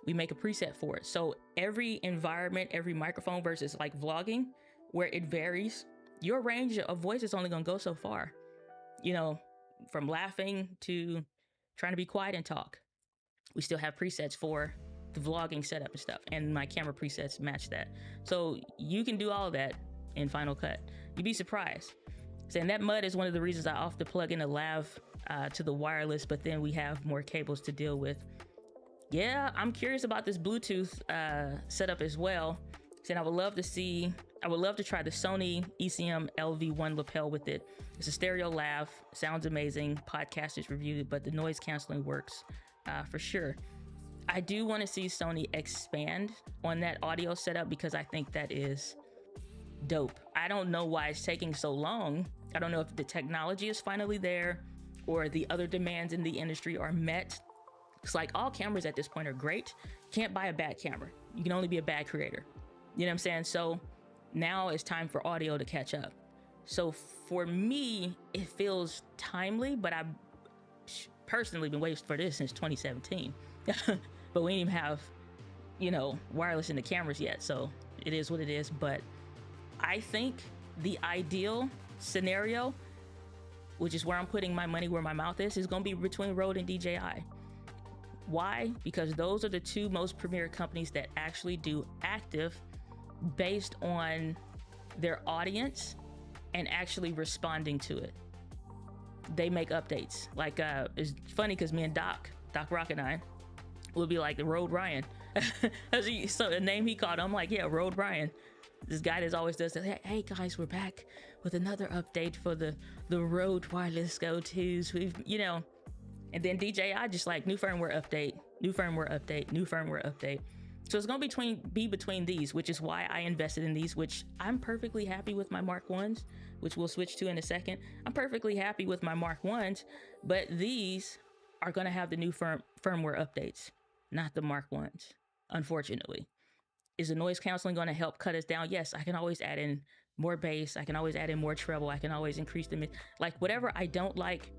We make a preset for it. So every environment, every microphone versus like vlogging, where it varies, your range of voice is only gonna go so far. You know, from laughing to trying to be quiet and talk. we still have presets for the vlogging setup and stuff, and my camera presets match that. So you can do all of that in Final Cut. You'd be surprised. And that mud is one of the reasons I often plug in a lav to the wireless, but then we have more cables to deal with. Yeah, I'm curious about this Bluetooth setup as well. And I would love to try the Sony ECM LV1 lapel with it. It's a stereo lav, sounds amazing. Podcasters reviewed it, but the noise canceling works for sure. I do want to see Sony expand on that audio setup because I think that is dope. I don't know why it's taking so long. I don't know if the technology is finally there or the other demands in the industry are met. It's like all cameras at this point are great. Can't buy a bad camera. You can only be a bad creator. You know what I'm saying? So now it's time for audio to catch up. So for me, it feels timely, but I've personally been waiting for this since 2017. But we didn't even have, wireless in the cameras yet. So it is what it is. But I think the ideal scenario, which is where I'm putting my money where my mouth is going to be between Rode and DJI. Why? Because those are the two most premier companies that actually do active based on their audience and actually responding to it. They make updates. Like, it's funny because me and Doc Rock and I will be like the Rode Ryan. So the name he called, I'm like, yeah, Rode Ryan. This guy that always does that. Hey guys, we're back with another update for the Rode Wireless Go 2s. We've, and then DJI just like new firmware update, new firmware update, new firmware update. So it's going to be between these, which is why I invested in these, which I'm perfectly happy with my Mark 1s, which we'll switch to in a second. I'm perfectly happy with my Mark 1s, but these are going to have the new firmware updates, not the Mark 1s, unfortunately. Is the noise canceling going to help cut us down? Yes, I can always add in more bass. I can always add in more treble. I can always increase the like whatever I don't like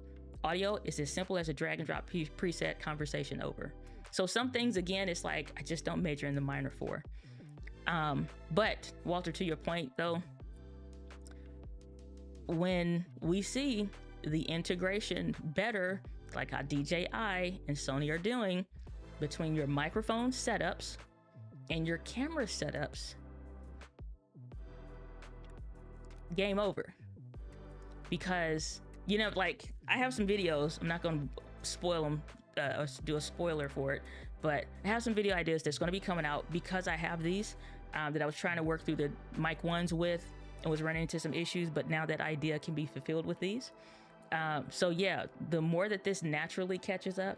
audio is as simple as a drag and drop preset, conversation over. So some things, again, it's like I just don't major in the minor for. But Walter, to your point though, when we see the integration better, like how DJI and Sony are doing between your microphone setups and your camera setups, game over. Because, like I have some videos, I'm not going to spoil them, or do a spoiler for it, but I have some video ideas that's going to be coming out because I have these that I was trying to work through the Mic 1s with and was running into some issues, but now that idea can be fulfilled with these. So yeah, the more that this naturally catches up,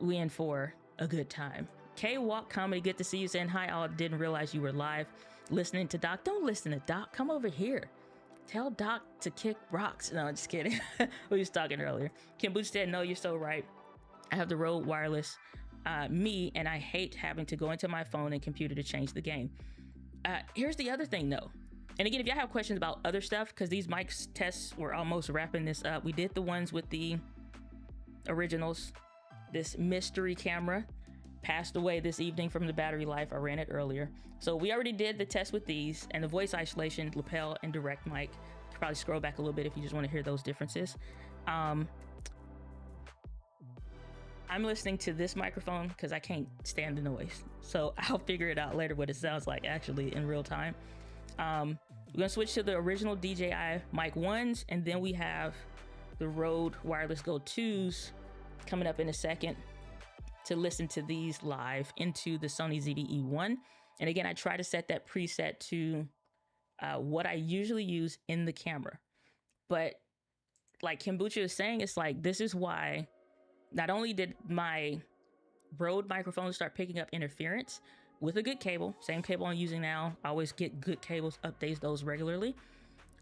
we in for a good time. K-Walk Comedy, good to see you, saying hi. I didn't realize you were live listening to Doc. Don't listen to Doc, come over here. Tell Doc to kick rocks. No, I'm just kidding. We was talking earlier. Kim Boots said, no, you're so right. I have the Rode Wireless Me, and I hate having to go into my phone and computer to change the game. Here's the other thing though. And again, if y'all have questions about other stuff, because these mic tests were almost wrapping this up. We did the ones with the originals. This mystery camera passed away this evening from the battery life. I ran it earlier. So we already did the test with these and the voice isolation, lapel and direct mic. You can probably scroll back a little bit if you just want to hear those differences. I'm listening to this microphone because I can't stand the noise. So I'll figure it out later what it sounds like actually in real time. We're gonna switch to the original DJI Mic 1s, and then we have the Rode Wireless Go 2s coming up in a second to listen to these live into the Sony ZV-E1. And again, I try to set that preset to what I usually use in the camera. But like Kimbucha is saying, it's like, this is why not only did my Rode microphone start picking up interference with a good cable, same cable I'm using now. I always get good cables, updates those regularly.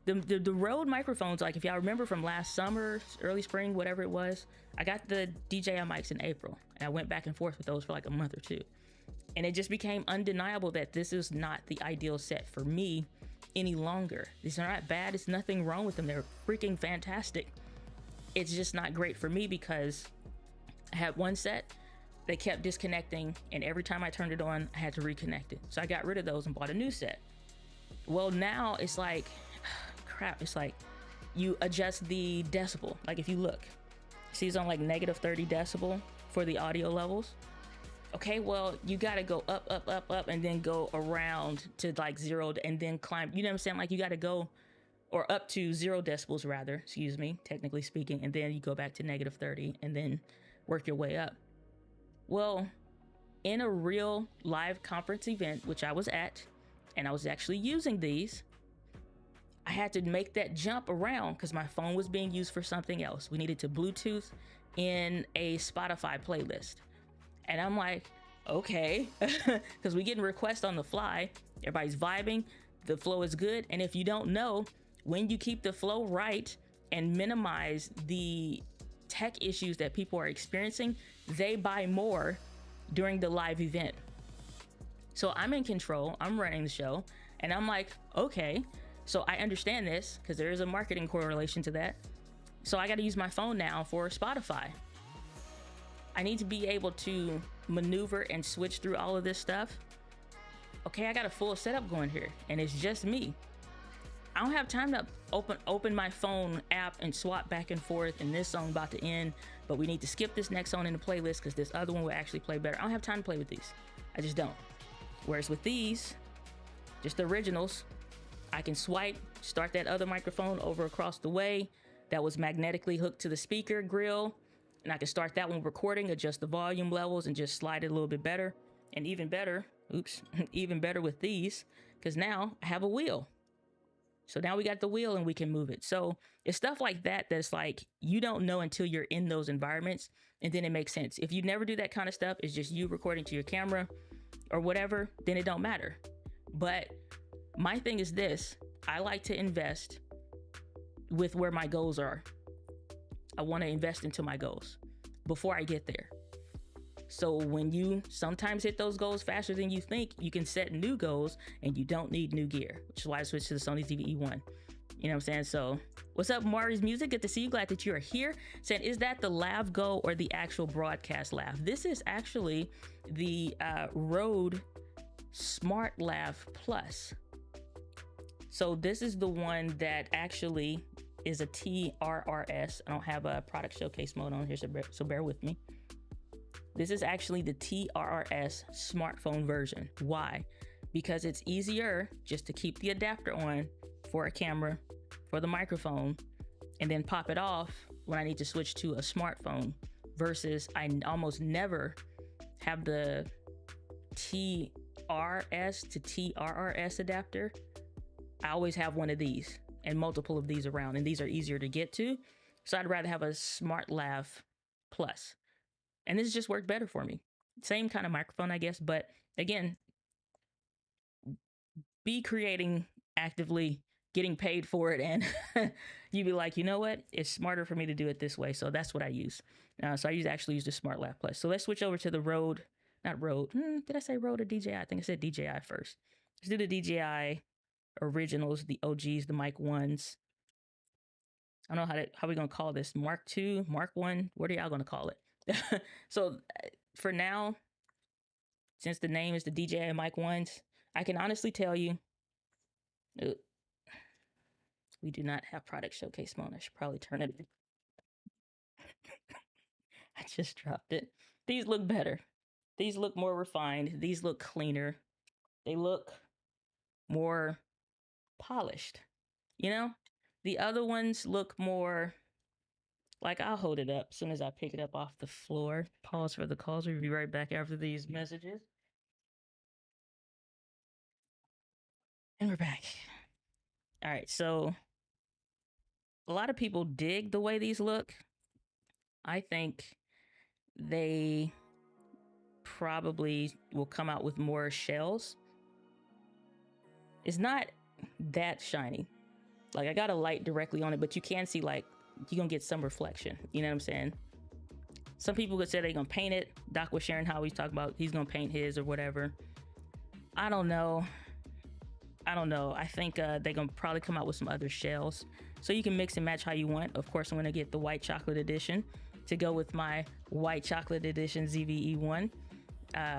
The Rode microphones, like if y'all remember from last summer, early spring, whatever it was, I got the DJI mics in April, and I went back and forth with those for like a month or two. And it just became undeniable that this is not the ideal set for me any longer. These are not bad. It's nothing wrong with them. They're freaking fantastic. It's just not great for me because I had one set, they kept disconnecting, and every time I turned it on, I had to reconnect it. So I got rid of those and bought a new set. Well, now it's like, crap, it's like you adjust the decibel. Like if you look, see it's on like -30 decibel. for the audio levels. Okay, well, you gotta go up, up, up, up, and then go around to like 0 and then climb. You know what I'm saying? Like you gotta go, or up to 0 decibels rather, excuse me, technically speaking, and then you go back to -30 and then work your way up. Well, in a real live conference event, which I was at, and I was actually using these, I had to make that jump around because my phone was being used for something else. We needed to Bluetooth in a Spotify playlist. And I'm like, okay, because we getting requests on the fly. Everybody's vibing. The flow is good. And if you don't know, when you keep the flow right and minimize the tech issues that people are experiencing, they buy more during the live event. So I'm in control. I'm running the show. And I'm like, okay, so I understand this because there is a marketing correlation to that. So I got to use my phone now for Spotify. I need to be able to maneuver and switch through all of this stuff. Okay, I got a full setup going here and it's just me. I don't have time to open my phone app and swap back and forth, and this song about to end, but we need to skip this next song in the playlist because this other one will actually play better. I don't have time to play with these. I just don't. Whereas with these, just the originals, I can swipe, start that other microphone over across the way that was magnetically hooked to the speaker grill, and I can start that one recording, adjust the volume levels, and just slide it a little bit better. And even better, even better with these, because now I have a wheel. So now we got the wheel and we can move it. So it's stuff like that that's like, you don't know until you're in those environments, and then it makes sense. If you never do that kind of stuff, it's just you recording to your camera or whatever, then it don't matter. But my thing is this, I like to invest with where my goals are. I want to invest into my goals before I get there. So when you sometimes hit those goals faster than you think, you can set new goals and you don't need new gear, which is why I switched to the Sony ZV-E1. You know what I'm saying? So what's up, Mari's Music? Good to see you. Glad that you are here. Saying, is that the Lav Go or the actual broadcast Lav? This is actually the Rode Smart Lav Plus. So this is the one that actually is a TRRS. I don't have a product showcase mode on here, so bear with me. This is actually the TRRS smartphone version. Why? Because it's easier just to keep the adapter on for a camera, for the microphone, and then pop it off when I need to switch to a smartphone, versus I almost never have the TRS to TRRS adapter. I always have one of these and multiple of these around, and these are easier to get to. So I'd rather have a Smart Lav Plus. And this just worked better for me. Same kind of microphone, I guess, but again, be creating actively, getting paid for it, and you be like, you know what? It's smarter for me to do it this way. So that's what I use. So I actually use the Smart Lav Plus. So let's switch over to the Rode, not Rode. Did I say Rode or DJI? I think I said DJI first. Let's do the DJI originals, the OGs, the Mic 1s. I don't know how we're going to call this. Mark 2, Mark 1. What are y'all going to call it? So for now, since the name is the DJI Mic 1s, I can honestly tell you, we do not have product showcase mode. I should probably turn it. I just dropped it. These look better. These look more refined. These look cleaner. They look more polished. You know, the other ones look more like, I'll hold it up as soon as I pick it up off the floor. Pause for the calls. We'll be right back after these messages. And we're back. All right, so a lot of people dig the way these look. I think they probably will come out with more shells. It's not that shiny. Like, I got a light directly on it, but you can see, like, you're gonna get some reflection. You know what I'm saying? Some people could say they're gonna paint it. Doc was sharing how he's talking about he's gonna paint his or whatever. I don't know. I think they're gonna probably come out with some other shells, so you can mix and match how you want. Of course, I'm gonna get the white chocolate edition to go with my white chocolate edition ZV-E1,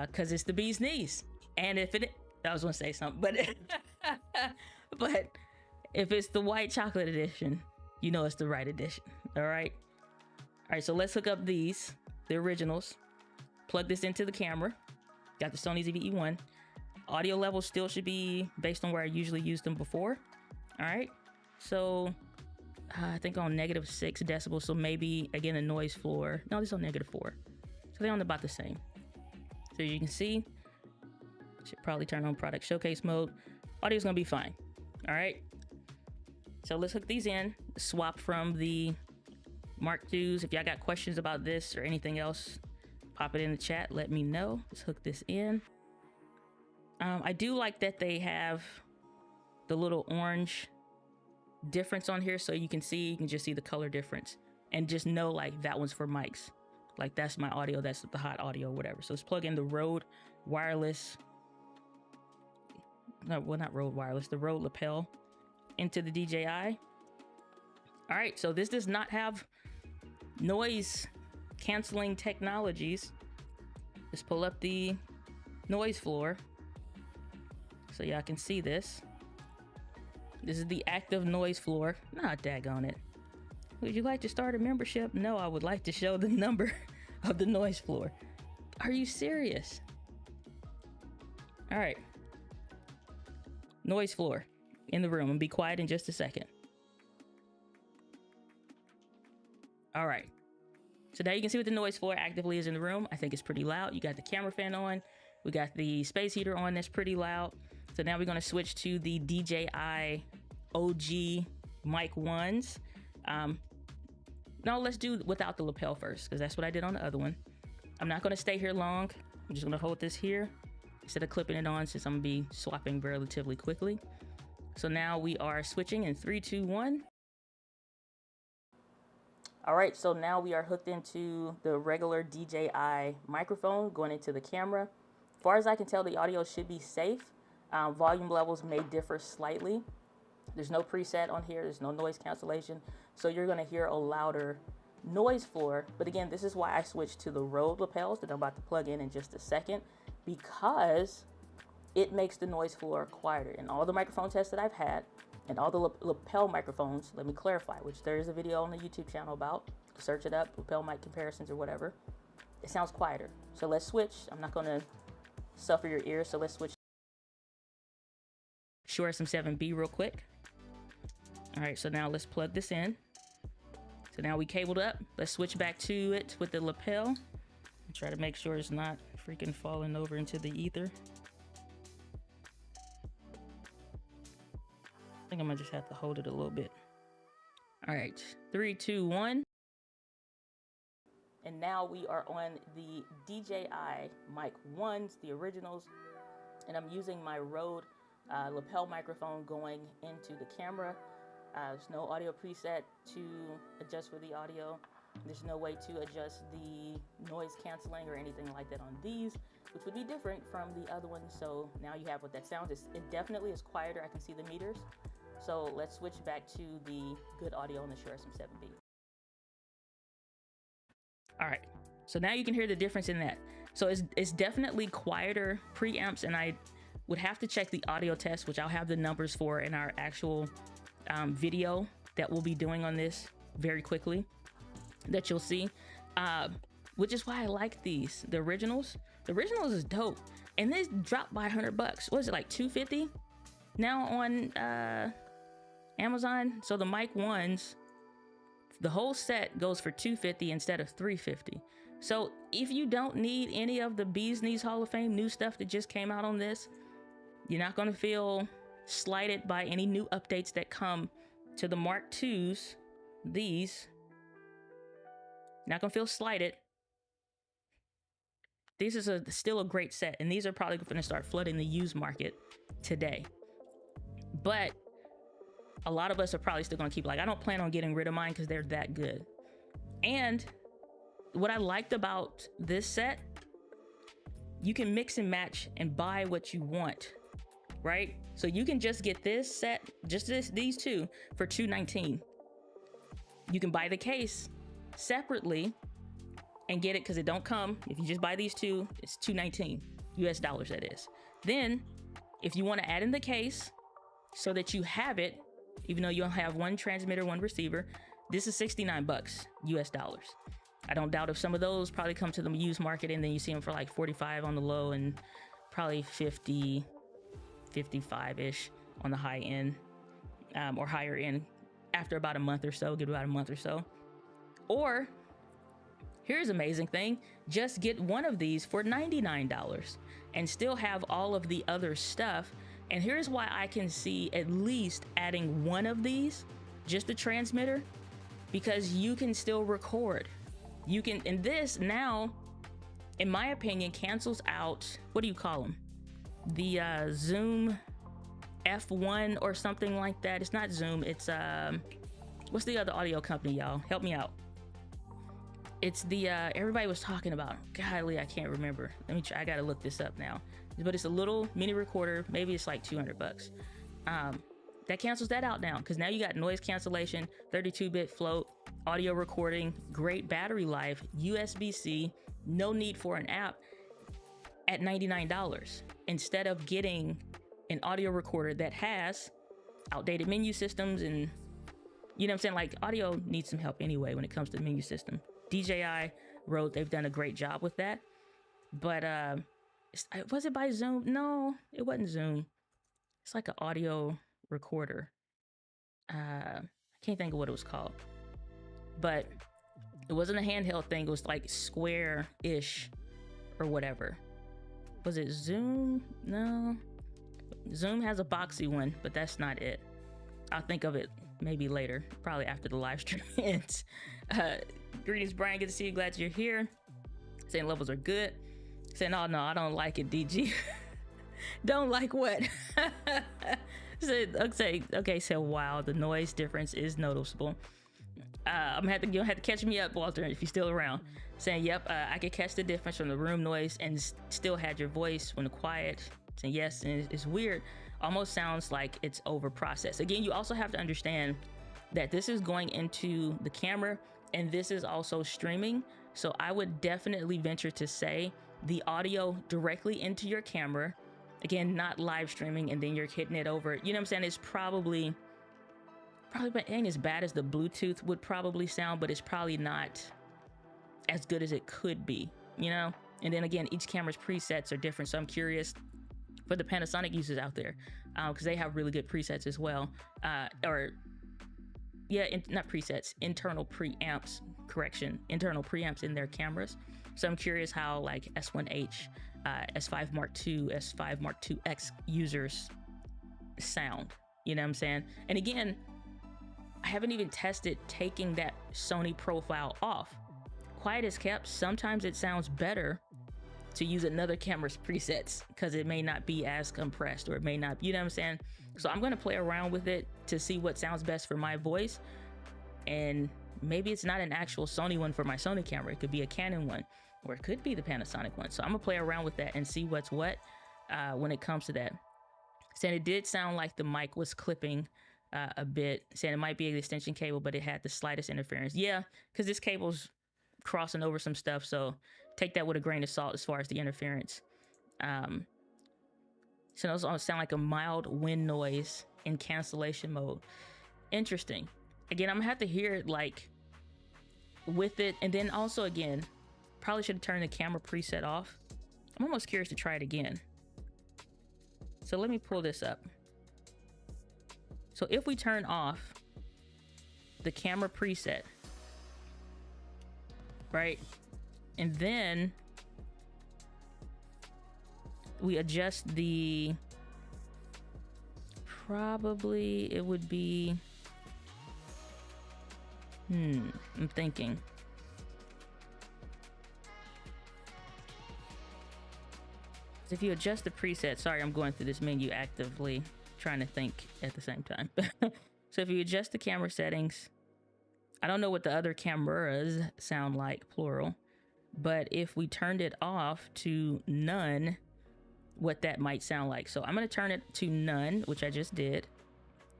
because it's the bee's knees. And if it, I was gonna say something, but but if it's the white chocolate edition, you know it's the right edition. All right, so let's hook up these, the originals. plug this into the camera. Got the Sony ZV-E1. Audio levels still should be based on where I usually used them before. All right, so I think on -6 decibels. So maybe again the noise floor. No, this is on -4. So they're on about the same. So you can see, should probably turn on product showcase mode. Audio's gonna be fine. All right. So let's hook these in. Swap from the Mark IIs. If y'all got questions about this or anything else, pop it in the chat. Let me know. Let's hook this in. I do like that they have the little orange difference on here, so you can just see the color difference and just know like that one's for mics. Like that's my audio, that's the hot audio or whatever. So let's plug in the Rode Wireless, no, well, not Rode Wireless, the Rode lapel into the DJI. All right, so this does not have noise canceling technologies. Let's pull up the noise floor so y'all can see this. This is the active noise floor. Nah, daggone it. Would you like to start a membership? No, I would like to show the number of the noise floor. Are you serious? All right. Noise floor in the room. And be quiet in just a second. All right. So now you can see what the noise floor actively is in the room. I think it's pretty loud. You got the camera fan on. We got the space heater on. That's pretty loud. So now we're going to switch to the DJI OG Mic 1s. No, let's do without the lapel first, because that's what I did on the other one. I'm not going to stay here long. I'm just going to hold this here instead of clipping it on, since I'm going to be swapping relatively quickly. So now we are switching in 3, 2, 1. All right, so now we are hooked into the regular DJI microphone going into the camera. As far as I can tell, the audio should be safe. Volume levels may differ slightly. There's no preset on here. There's no noise cancellation. So you're going to hear a louder noise floor. But again, this is why I switched to the Rode lapels that I'm about to plug in just a second, because it makes the noise floor quieter. In all the microphone tests that I've had, and all the lapel microphones, let me clarify, which there is a video on the YouTube channel about. Search it up, lapel mic comparisons or whatever. It sounds quieter. So let's switch. I'm not going to suffer your ears, so let's switch. Shure SM7B real quick. All right, so now let's plug this in. So now we cabled up. Let's switch back to it with the lapel. And try to make sure it's not freaking falling over into the ether. I think I'm gonna just have to hold it a little bit. All right, 3, 2, 1. And now we are on the DJI Mic 1s, the originals. And I'm using my Rode lapel microphone going into the camera. There's no audio preset to adjust for the audio. There's no way to adjust the noise canceling or anything like that on these, which would be different from the other ones. So now you have what that sounds. It definitely is quieter. I can see the meters. So let's switch back to the good audio on the Shure SM7B. All right, so now you can hear the difference in that. So it's definitely quieter preamps, and I would have to check the audio test, which I'll have the numbers for in our actual video that we'll be doing on this very quickly, that you'll see, which is why I like these. The originals is dope, and this dropped by $100. What is it, like $250 now on Amazon? So the Mic 1s, the whole set goes for $250 instead of $350. So if you don't need any of the Bees Knees Hall of Fame new stuff that just came out on this, you're not going to feel slighted by any new updates that come to the Mark IIs. These, not going to feel slighted. This is still a great set, and these are probably going to start flooding the used market today. But a lot of us are probably still going to keep, like, I don't plan on getting rid of mine because they're that good. And what I liked about this set, you can mix and match and buy what you want, right? So you can just get this set, just these two, for $219. You can buy the case separately and get it, because it don't come. If you just buy these two, it's $219 US dollars, that is. Then if you want to add in the case so that you have it, even though you don't have one transmitter, one receiver, this is $69 US dollars. I don't doubt if some of those probably come to the used market and then you see them for like 45 on the low and probably 50, 55-ish on the high end, or higher end after about a month or so, give it about a month or so. Or here's an amazing thing, just get one of these for $99 and still have all of the other stuff. And here's why I can see at least adding one of these, just the transmitter, because you can still record. You can, and this now, in my opinion, cancels out, what do you call them? The Zoom F1 or something like that. It's not Zoom, it's, what's the other audio company, y'all? Help me out. It's the, everybody was talking about, golly, I can't remember. Let me try, I gotta look this up now. But it's a little mini recorder, maybe it's like 200 bucks. That cancels that out now, because now you got noise cancellation, 32-bit float, audio recording, great battery life, USB-C, no need for an app at $99, instead of getting an audio recorder that has outdated menu systems. And you know what I'm saying, like audio needs some help anyway when it comes to the menu system. DJI Road, they've done a great job with that. But was it by Zoom? No, it wasn't Zoom. It's like an audio recorder. I can't think of what it was called, but it wasn't a handheld thing. It was like square-ish or whatever. Was it Zoom? No. Zoom has a boxy one, but that's not it. I'll think of it maybe later, probably after the live stream ends. Greetings, Brian. Good to see you. Glad you're here. Saying levels are good. Saying, oh no, I don't like it, DG. Don't like what? Okay, so wow, the noise difference is noticeable. You'll have to catch me up, Walter, if you're still around. Saying, yep, I could catch the difference from the room noise and still had your voice when quiet. Saying yes, and it's weird. Almost sounds like it's over processed. Again, you also have to understand that this is going into the camera and this is also streaming. So I would definitely venture to say the audio directly into your camera, again, not live streaming and then you're hitting it over, you know what I'm saying? It's probably ain't as bad as the Bluetooth would probably sound, but it's probably not as good as it could be, you know? And then again, each camera's presets are different. So I'm curious for the Panasonic users out there, because they have really good presets as well. Not presets, internal preamps, internal preamps in their cameras. So I'm curious how like S1H, S5 Mark II, S5 Mark IIX users sound, you know what I'm saying? And again, I haven't even tested taking that Sony profile off. Quiet as kept, sometimes it sounds better to use another camera's presets because it may not be as compressed, or it may not, you know what I'm saying? So I'm gonna play around with it to see what sounds best for my voice. And maybe it's not an actual Sony one for my Sony camera. It could be a Canon one, or it could be the Panasonic one. So I'm gonna play around with that and see what's what when it comes to that. Saying it did sound like the mic was clipping a bit, saying it might be an extension cable, but it had the slightest interference. Yeah, because this cable's crossing over some stuff, so take that with a grain of salt as far as the interference. So those all sound like a mild wind noise in cancellation mode. Interesting. Again, I'm gonna have to hear it like with it, and then also again, probably should have turned the camera preset off. I'm almost curious to try it again. So let me pull this up. So if we turn off the camera preset, right? And then we adjust the, probably it would be, I'm thinking. So if you adjust the preset, sorry, I'm going through this menu actively, trying to think at the same time. So if you adjust the camera settings, I don't know what the other cameras sound like, plural, but if we turned it off to none, what that might sound like. So I'm going to turn it to none, which I just did.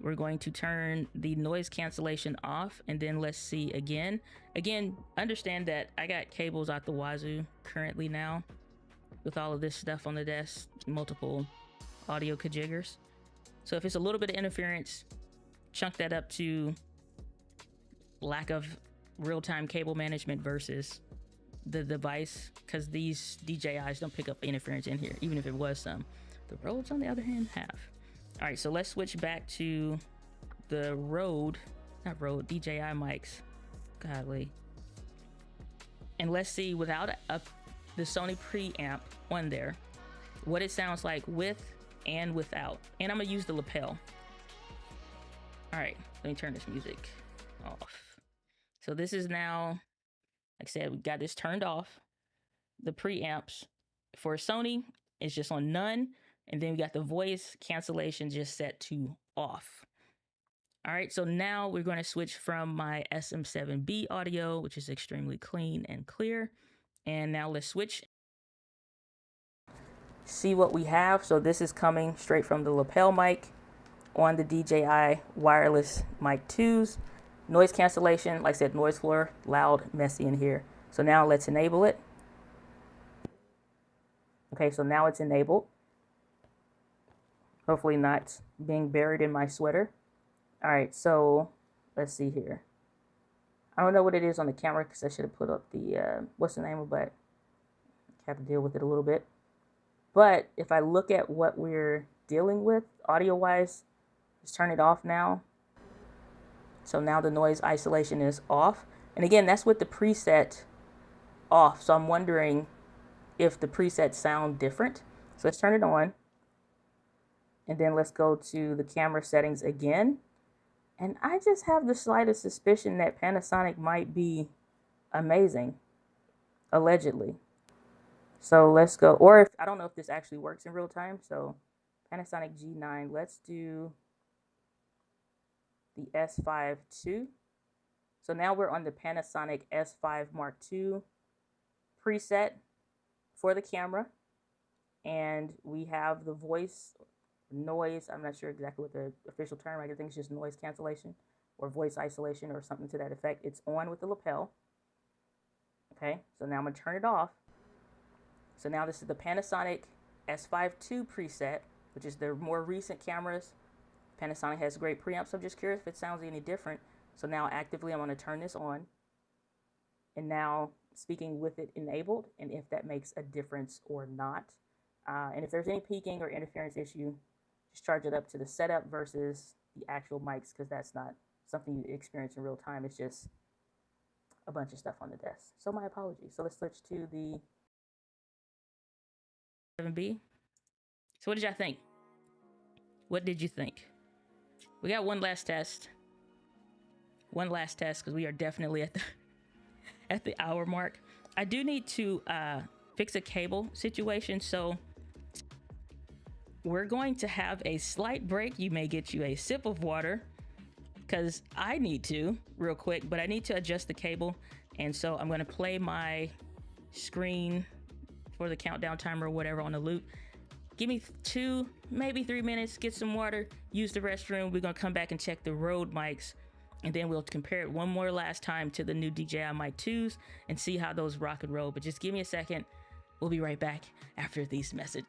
We're going to turn the noise cancellation off, and then let's see again. Again, understand that I got cables out the wazoo currently now with all of this stuff on the desk, multiple audio kajiggers. So if it's a little bit of interference, chunk that up to lack of real-time cable management versus the device, because these DJIs don't pick up interference in here, even if it was some. The Rodes, on the other hand, have. All right, so let's switch back to the DJI mics. Godly. And let's see, without the Sony preamp on there, what it sounds like with and without. And I'm gonna use the lapel. All right, let me turn this music off. So this is now, like I said, we got this turned off. The preamps for Sony is just on none. And then we got the voice cancellation just set to off. All right, so now we're going to switch from my SM7B audio, which is extremely clean and clear. And now let's switch. See what we have. So this is coming straight from the lapel mic on the DJI Wireless Mic 2s. Noise cancellation, like I said, noise floor, loud, messy in here. So now let's enable it. Okay, so now it's enabled. Hopefully not being buried in my sweater. All right, so let's see here. I don't know what it is on the camera because I should have put up the, what's the name of it? I have to deal with it a little bit. But if I look at what we're dealing with audio-wise, just turn it off now. So now the noise isolation is off. And again, that's with the preset off. So I'm wondering if the presets sound different. So let's turn it on. And then let's go to the camera settings again. And I just have the slightest suspicion that Panasonic might be amazing, allegedly. So let's go, or if, I don't know if this actually works in real time. So Panasonic G9, let's do the S5 II. So now we're on the Panasonic S5 Mark II preset for the camera. And we have the voice noise. I'm not sure exactly what the official term. I think it's just noise cancellation or voice isolation or something to that effect. It's on with the lapel. Okay, so now I'm going to turn it off. So now this is the Panasonic S5 II preset, which is their more recent cameras. Panasonic has great preamps, so I'm just curious if it sounds any different. So now actively I'm going to turn this on. And now speaking with it enabled, and if that makes a difference or not. And if there's any peaking or interference issue, just charge it up to the setup versus the actual mics, because that's not something you experience in real time. It's just a bunch of stuff on the desk. So my apologies. So let's switch to the 7B. So what did y'all think? What did you think? We got one last test. One last test, because we are definitely at the hour mark. I do need to fix a cable situation, so we're going to have a slight break. You may get you a sip of water, because I need to real quick, but I need to adjust the cable. And so I'm going to play my screen for the countdown timer or whatever on the loop. Give me 2, maybe 3 minutes, get some water, use the restroom. We're going to come back and check the Rode mics, and then we'll compare it one more last time to the new DJI Mic 2s and see how those rock and roll. But just give me a second. We'll be right back after these messages.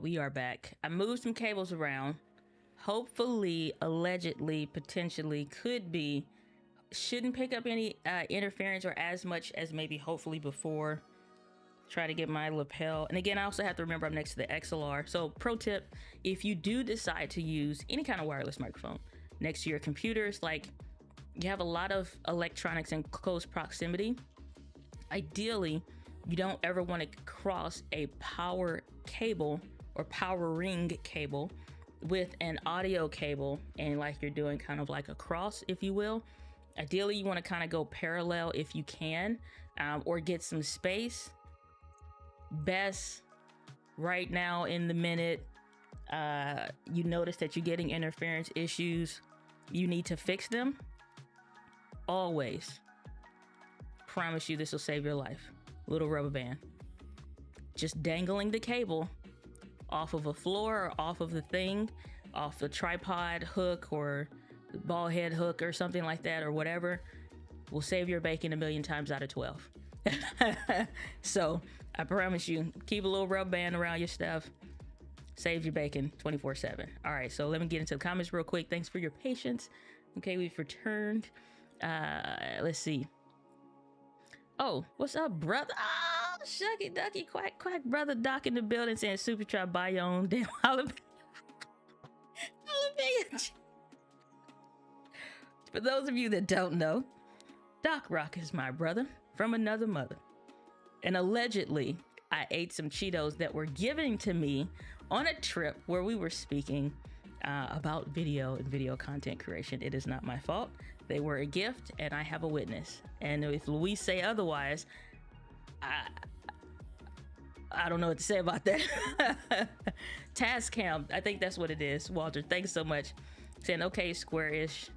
We are back. I moved some cables around. Hopefully, allegedly, potentially, could be, shouldn't pick up any interference or as much as maybe hopefully before. Try to get my lapel. And again, I also have to remember I'm next to the XLR. So pro tip, if you do decide to use any kind of wireless microphone next to your computers, like you have a lot of electronics in close proximity, ideally, you don't ever want to cross a power cable or power ring cable with an audio cable, and like you're doing kind of like a cross, if you will. Ideally, you want to kind of go parallel if you can, or get some space. Best right now in the minute, you notice that you're getting interference issues, you need to fix them. Always promise you this will save your life. Little rubber band, just dangling the cable off of a floor or off of the thing, off the tripod hook or ball head hook or something like that, or whatever, will save your bacon a million times out of 12. So I promise you, keep a little rubber band around your stuff, save your bacon 24/7. All right, so let me get into the comments real quick. Thanks for your patience. Okay, we've returned. Let's see. Oh, what's up, brother? Oh, shucky ducky quack quack, brother Doc in the building saying super try buy your own damn jalapeno. For those of you that don't know, Doc Rock is my brother from another mother. And allegedly, I ate some Cheetos that were given to me on a trip where we were speaking about video and video content creation. It is not my fault. They were a gift, and I have a witness. And if Louise say otherwise, I don't know what to say about that. Tascam, I think that's what it is. Walter, thanks so much. Saying, okay, square-ish.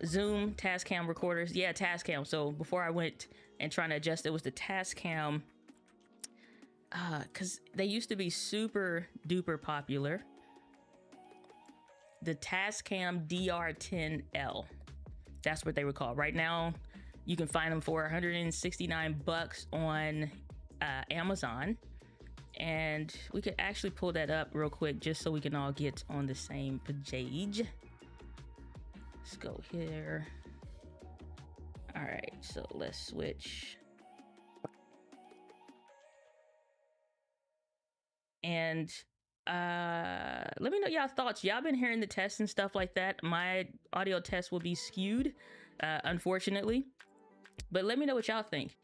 Zoom, Tascam recorders. Yeah, Tascam. So before I went and trying to adjust, it was the Tascam. Because they used to be super duper popular. The Tascam DR10L. That's what they were called. Right now, you can find them for $169 on Amazon. And we could actually pull that up real quick just so we can all get on the same page. Let's go here. All right, so let's switch. And let me know y'all thoughts. Y'all been hearing the tests and stuff like that. My audio test will be skewed, unfortunately, but let me know what y'all think.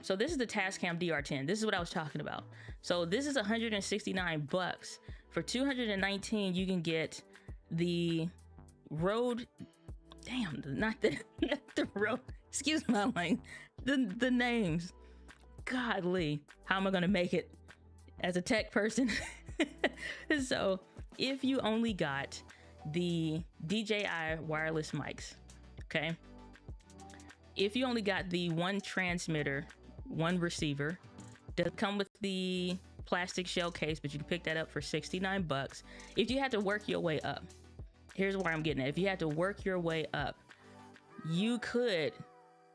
So this is the Tascam DR10. This is what I was talking about. So this is $169. For $219, you can get the Rode. Damn, not the Rode. Excuse my language. The names. Godly, how am I gonna make it as a tech person? So if you only got the DJI wireless mics, okay, if you only got the one transmitter, one receiver, does come with the plastic shell case, but you can pick that up for $69. If you had to work your way up, here's where I'm getting at. If you had to work your way up, you could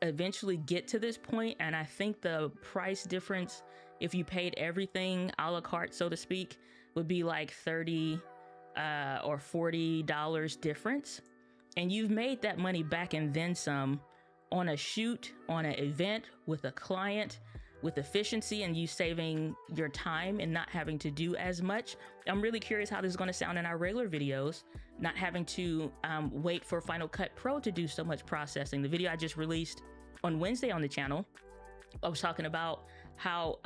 eventually get to this point, and I think the price difference, if you paid everything a la carte, so to speak, would be like $30 or $40 difference. And you've made that money back and then some on a shoot, on an event with a client, with efficiency, and you saving your time and not having to do as much. I'm really curious how this is going to sound in our regular videos, not having to wait for Final Cut Pro to do so much processing. The video I just released on Wednesday on the channel, I was talking about how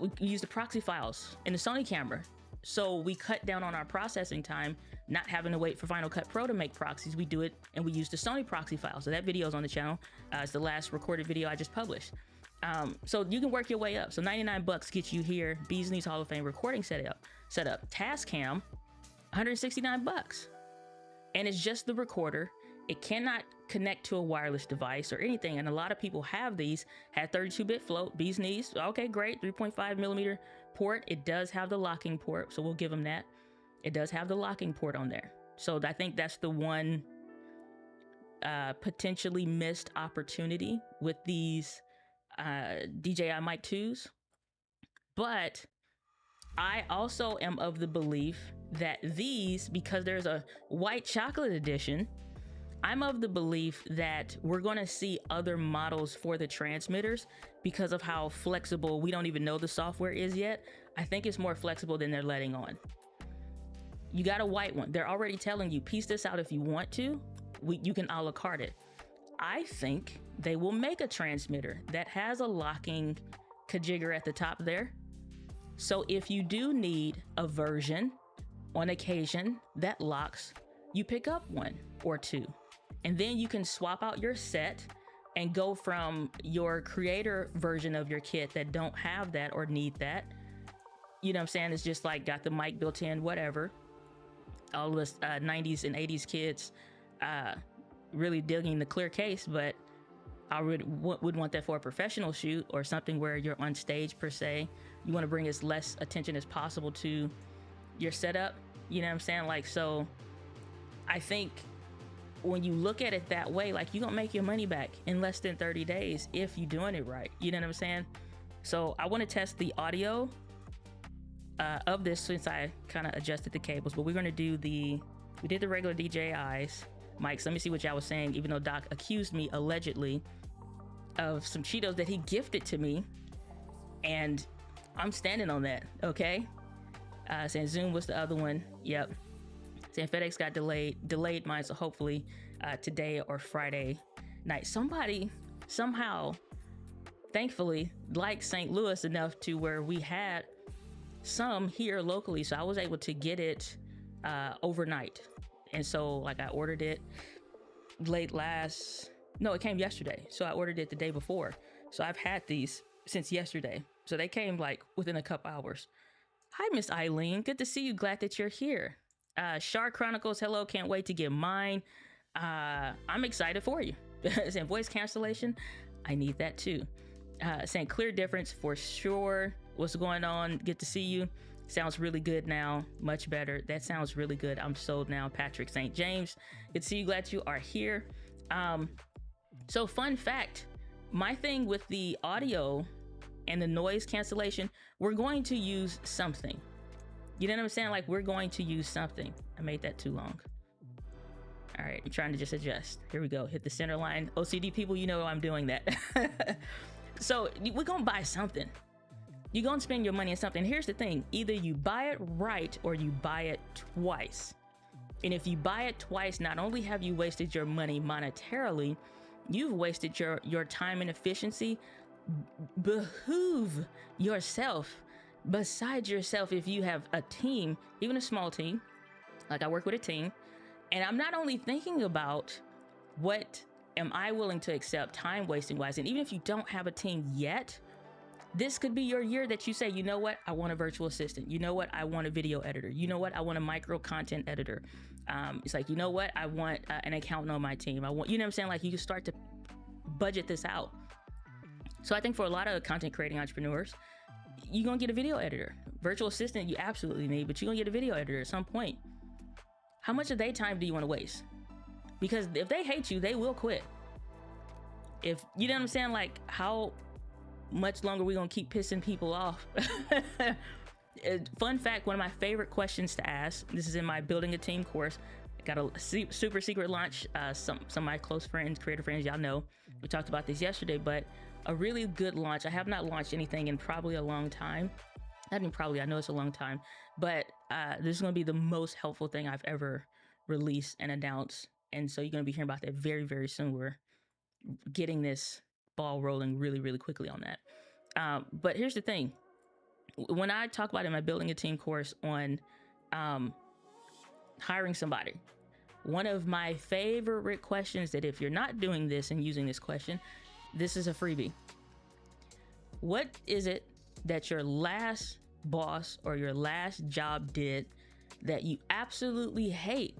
we use the proxy files in the Sony camera. So we cut down on our processing time, not having to wait for Final Cut Pro to make proxies. We do it and we use the Sony proxy file. So that video is on the channel. It's the last recorded video I just published. So you can work your way up. So $99 gets you here. Bees Knees Hall of Fame recording setup. Tascam, $169. And it's just the recorder. It cannot connect to a wireless device or anything. And a lot of people have these, had 32-bit float, Bees Knees. Okay, great, 3.5 millimeter port. It does have the locking port, so we'll give them that. It does have the locking port on there. So I think that's the one potentially missed opportunity with these DJI Mic 2s. But I also am of the belief that these, because there's a white chocolate edition, I'm of the belief that we're going to see other models for the transmitters because of how flexible, we don't even know the software is yet. I think it's more flexible than they're letting on. You got a white one. They're already telling you, piece this out if you want to. You can a la carte it. I think they will make a transmitter that has a locking kajigger at the top there. So if you do need a version on occasion that locks, you pick up one or two. And then you can swap out your set and go from your creator version of your kit that don't have that or need that. You know what I'm saying? It's just like got the mic built in, whatever. All of us 90s and 80s kids really digging the clear case, but I would want that for a professional shoot or something where you're on stage per se. You want to bring as less attention as possible to your setup. You know what I'm saying? Like, so I think when you look at it that way, like, you're gonna make your money back in less than 30 days if you're doing it right. You know what I'm saying? So I want to test the audio of this since I kind of adjusted the cables, but we're gonna do we did the regular DJI's mics. Let me see what y'all was saying, even though Doc accused me allegedly of some Cheetos that he gifted to me, and I'm standing on that, okay? Saying Zoom was the other one. Yep. Saying FedEx got delayed mine, so hopefully today or Friday night. Somebody somehow, thankfully, liked St. Louis enough to where we had some here locally, so I was able to get it overnight. And so, like, I ordered it it came yesterday. So I ordered it the day before. So I've had these since yesterday. So they came like within a couple hours. Hi, Miss Eileen. Good to see you. Glad that you're here. Shark Chronicles, hello, can't wait to get mine. I'm excited for you. Saying voice cancellation, I need that too. Saying clear difference for sure. What's going on? Good to see you. Sounds really good now. Much better. That sounds really good. I'm sold now. Patrick St. James, good to see you. Glad you are here. So fun fact, my thing with the audio and the noise cancellation, we're going to use something. You know what I'm saying? Like, we're going to use something. I made that too long. All right, I'm trying to just adjust. Here we go. Hit the center line. OCD people, you know I'm doing that. So we're gonna buy something. You're gonna spend your money on something. Here's the thing. Either you buy it right or you buy it twice. And if you buy it twice, not only have you wasted your money monetarily, you've wasted your time and efficiency. Behoove yourself. Besides yourself, if you have a team, even a small team, like I work with a team, and I'm not only thinking about what am I willing to accept time wasting wise, and even if you don't have a team yet, this could be your year that you say, you know what, I want a virtual assistant. You know what, I want a video editor. You know what, I want a micro content editor. It's like, you know what, I want an accountant on my team. I want, you know what I'm saying? Like, you can start to budget this out. So I think for a lot of content creating entrepreneurs, you're gonna get a video editor. Virtual assistant you absolutely need, but you're gonna get a video editor at some point. How much of their time do you want to waste? Because if they hate you, they will quit. If you know what I'm saying, like, how much longer we gonna keep pissing people off? Fun fact, one of my favorite questions to ask, this is in my building a team course. I got a super secret launch. Some of my close friends, creator friends, y'all know, we talked about this yesterday, but a really good launch. I have not launched anything in probably a long time. I know it's a long time, but this is going to be the most helpful thing I've ever released and announced. And so you're going to be hearing about that very, very soon. We're getting this ball rolling really, really quickly on that. But here's the thing. When I talk about in my building a team course on hiring somebody, one of my favorite questions that if you're not doing this and using this question, this is a freebie. What is it that your last boss or your last job did that you absolutely hate,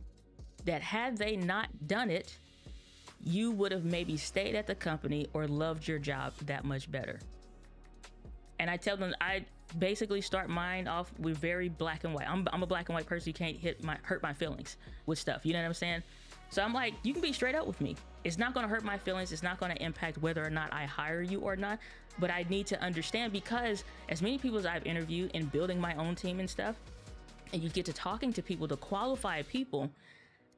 that had they not done it, you would have maybe stayed at the company or loved your job that much better? And I tell them, I basically start mine off with very black and white. I'm a black and white person. You can't hurt my feelings with stuff. You know what I'm saying? So I'm like, you can be straight up with me. It's not going to hurt my feelings. It's not going to impact whether or not I hire you or not. But I need to understand, because as many people as I've interviewed in building my own team and stuff, and you get to talking to people, to qualified people,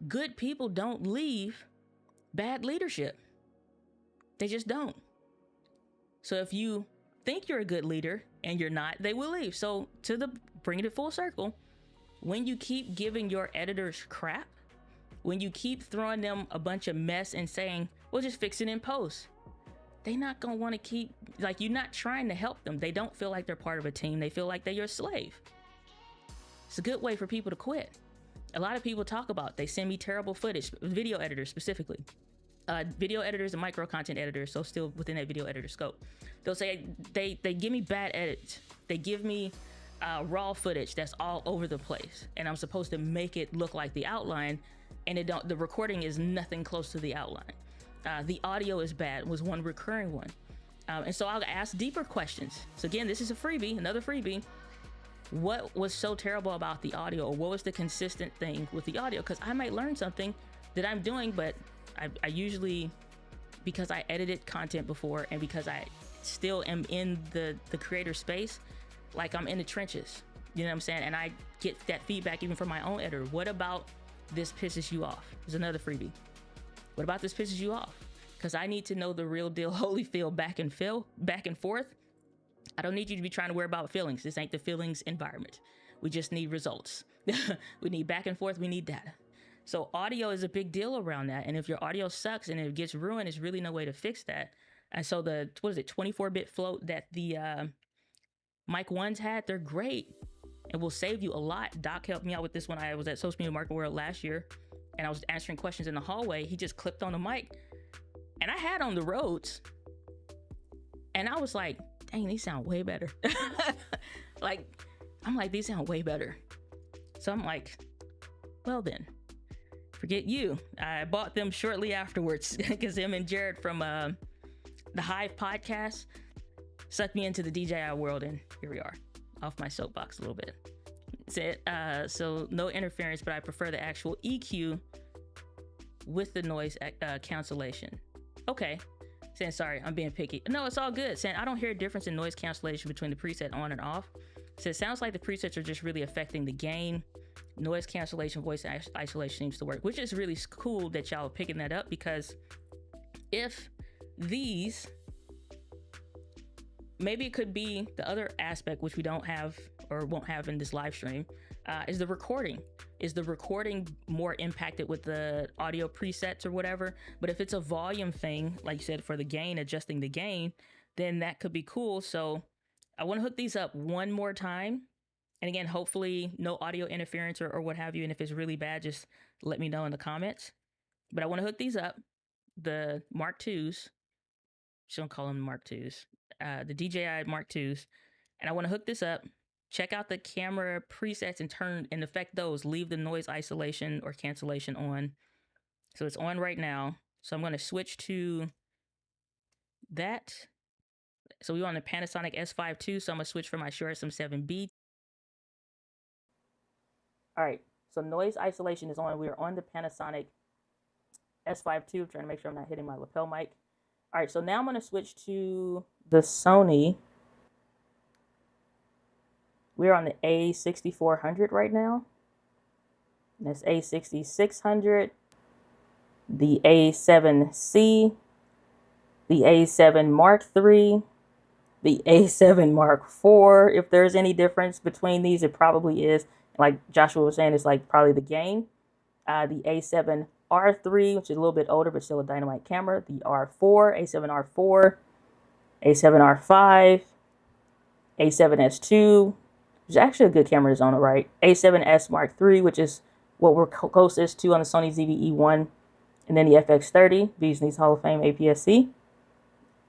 good people don't leave bad leadership. They just don't. So if you think you're a good leader and you're not, they will leave. So bringing it full circle, when you keep giving your editors crap, when you keep throwing them a bunch of mess and saying, well, just fix it in post, they're not going to want to keep, like, you're not trying to help them. They don't feel like they're part of a team. They feel like they're your slave. It's a good way for people to quit. A lot of people talk about, they send me terrible footage, video editors specifically. Video editors and micro content editors, so still within that video editor scope. They'll say they give me bad edits. They give me raw footage that's all over the place, and I'm supposed to make it look like the outline, and the recording is nothing close to the outline. The audio is bad, was one recurring one. And so I'll ask deeper questions. So again, this is a freebie, another freebie. What was so terrible about the audio, or what was the consistent thing with the audio? Because I might learn something that I'm doing, but I usually, because I edited content before and because I still am in the creator space, like I'm in the trenches, you know what I'm saying? And I get that feedback even from my own editor. What about this pisses you off? There's another freebie. What about this pisses you off? Because I need to know the real deal, Holyfield back and forth. I don't need you to be trying to worry about feelings. This ain't the feelings environment. We just need results. We need back and forth. We need data. So audio is a big deal around that. And if your audio sucks and it gets ruined, there's really no way to fix that. And so the, 24-bit float that the Mic 1s had, they're great and will save you a lot. Doc helped me out with this when I was at Social Media Market World last year, and I was answering questions in the hallway. He just clipped on the mic, and I had on the Rhodes, and I was like, dang, these sound way better. I'm like, these sound way better. So I'm like, well then, forget you. I bought them shortly afterwards because him and Jared from the Hive podcast sucked me into the DJI world, and here we are, off my soapbox a little bit. So no interference, but I prefer the actual EQ with the noise cancellation. Okay, saying sorry, I'm being picky. No, it's all good. Saying I don't hear a difference in noise cancellation between the preset on and off. So it sounds like the presets are just really affecting the gain. Noise cancellation, voice isolation seems to work, which is really cool that y'all are picking that up, because if these, maybe it could be the other aspect, which we don't have or won't have in this live stream, is the recording. Is the recording more impacted with the audio presets or whatever? But if it's a volume thing, like you said, for the gain, adjusting the gain, then that could be cool. So I want to hook these up one more time. And again, hopefully no audio interference or what have you. And if it's really bad, just let me know in the comments. But I want to hook these up, the Mark IIs. Just don't call them Mark IIs. The DJI Mark IIs. And I want to hook this up, check out the camera presets and affect those. Leave the noise isolation or cancellation on. So it's on right now. So I'm going to switch to that. So we're on the Panasonic S5 II. So I'm going to switch for my Shure SM7B. All right. So noise isolation is on. We are on the Panasonic S5 II. I'm trying to make sure I'm not hitting my lapel mic. All right. So now I'm going to switch to the Sony. We're on the A6400 right now. And that's A6600, the A7C, the A7 Mark III, the A7 Mark IV. If there's any difference between these, it probably is. Like Joshua was saying, it's like probably the gain. The A7 R3, which is a little bit older, but still a dynamite camera. The R4, A7 R4, A7 R5, A7S2, which is actually a good camera in its own right. A7S Mark III, which is what we're closest to on the Sony ZV-E1. And then the FX30, Beasley's Hall of Fame APS-C.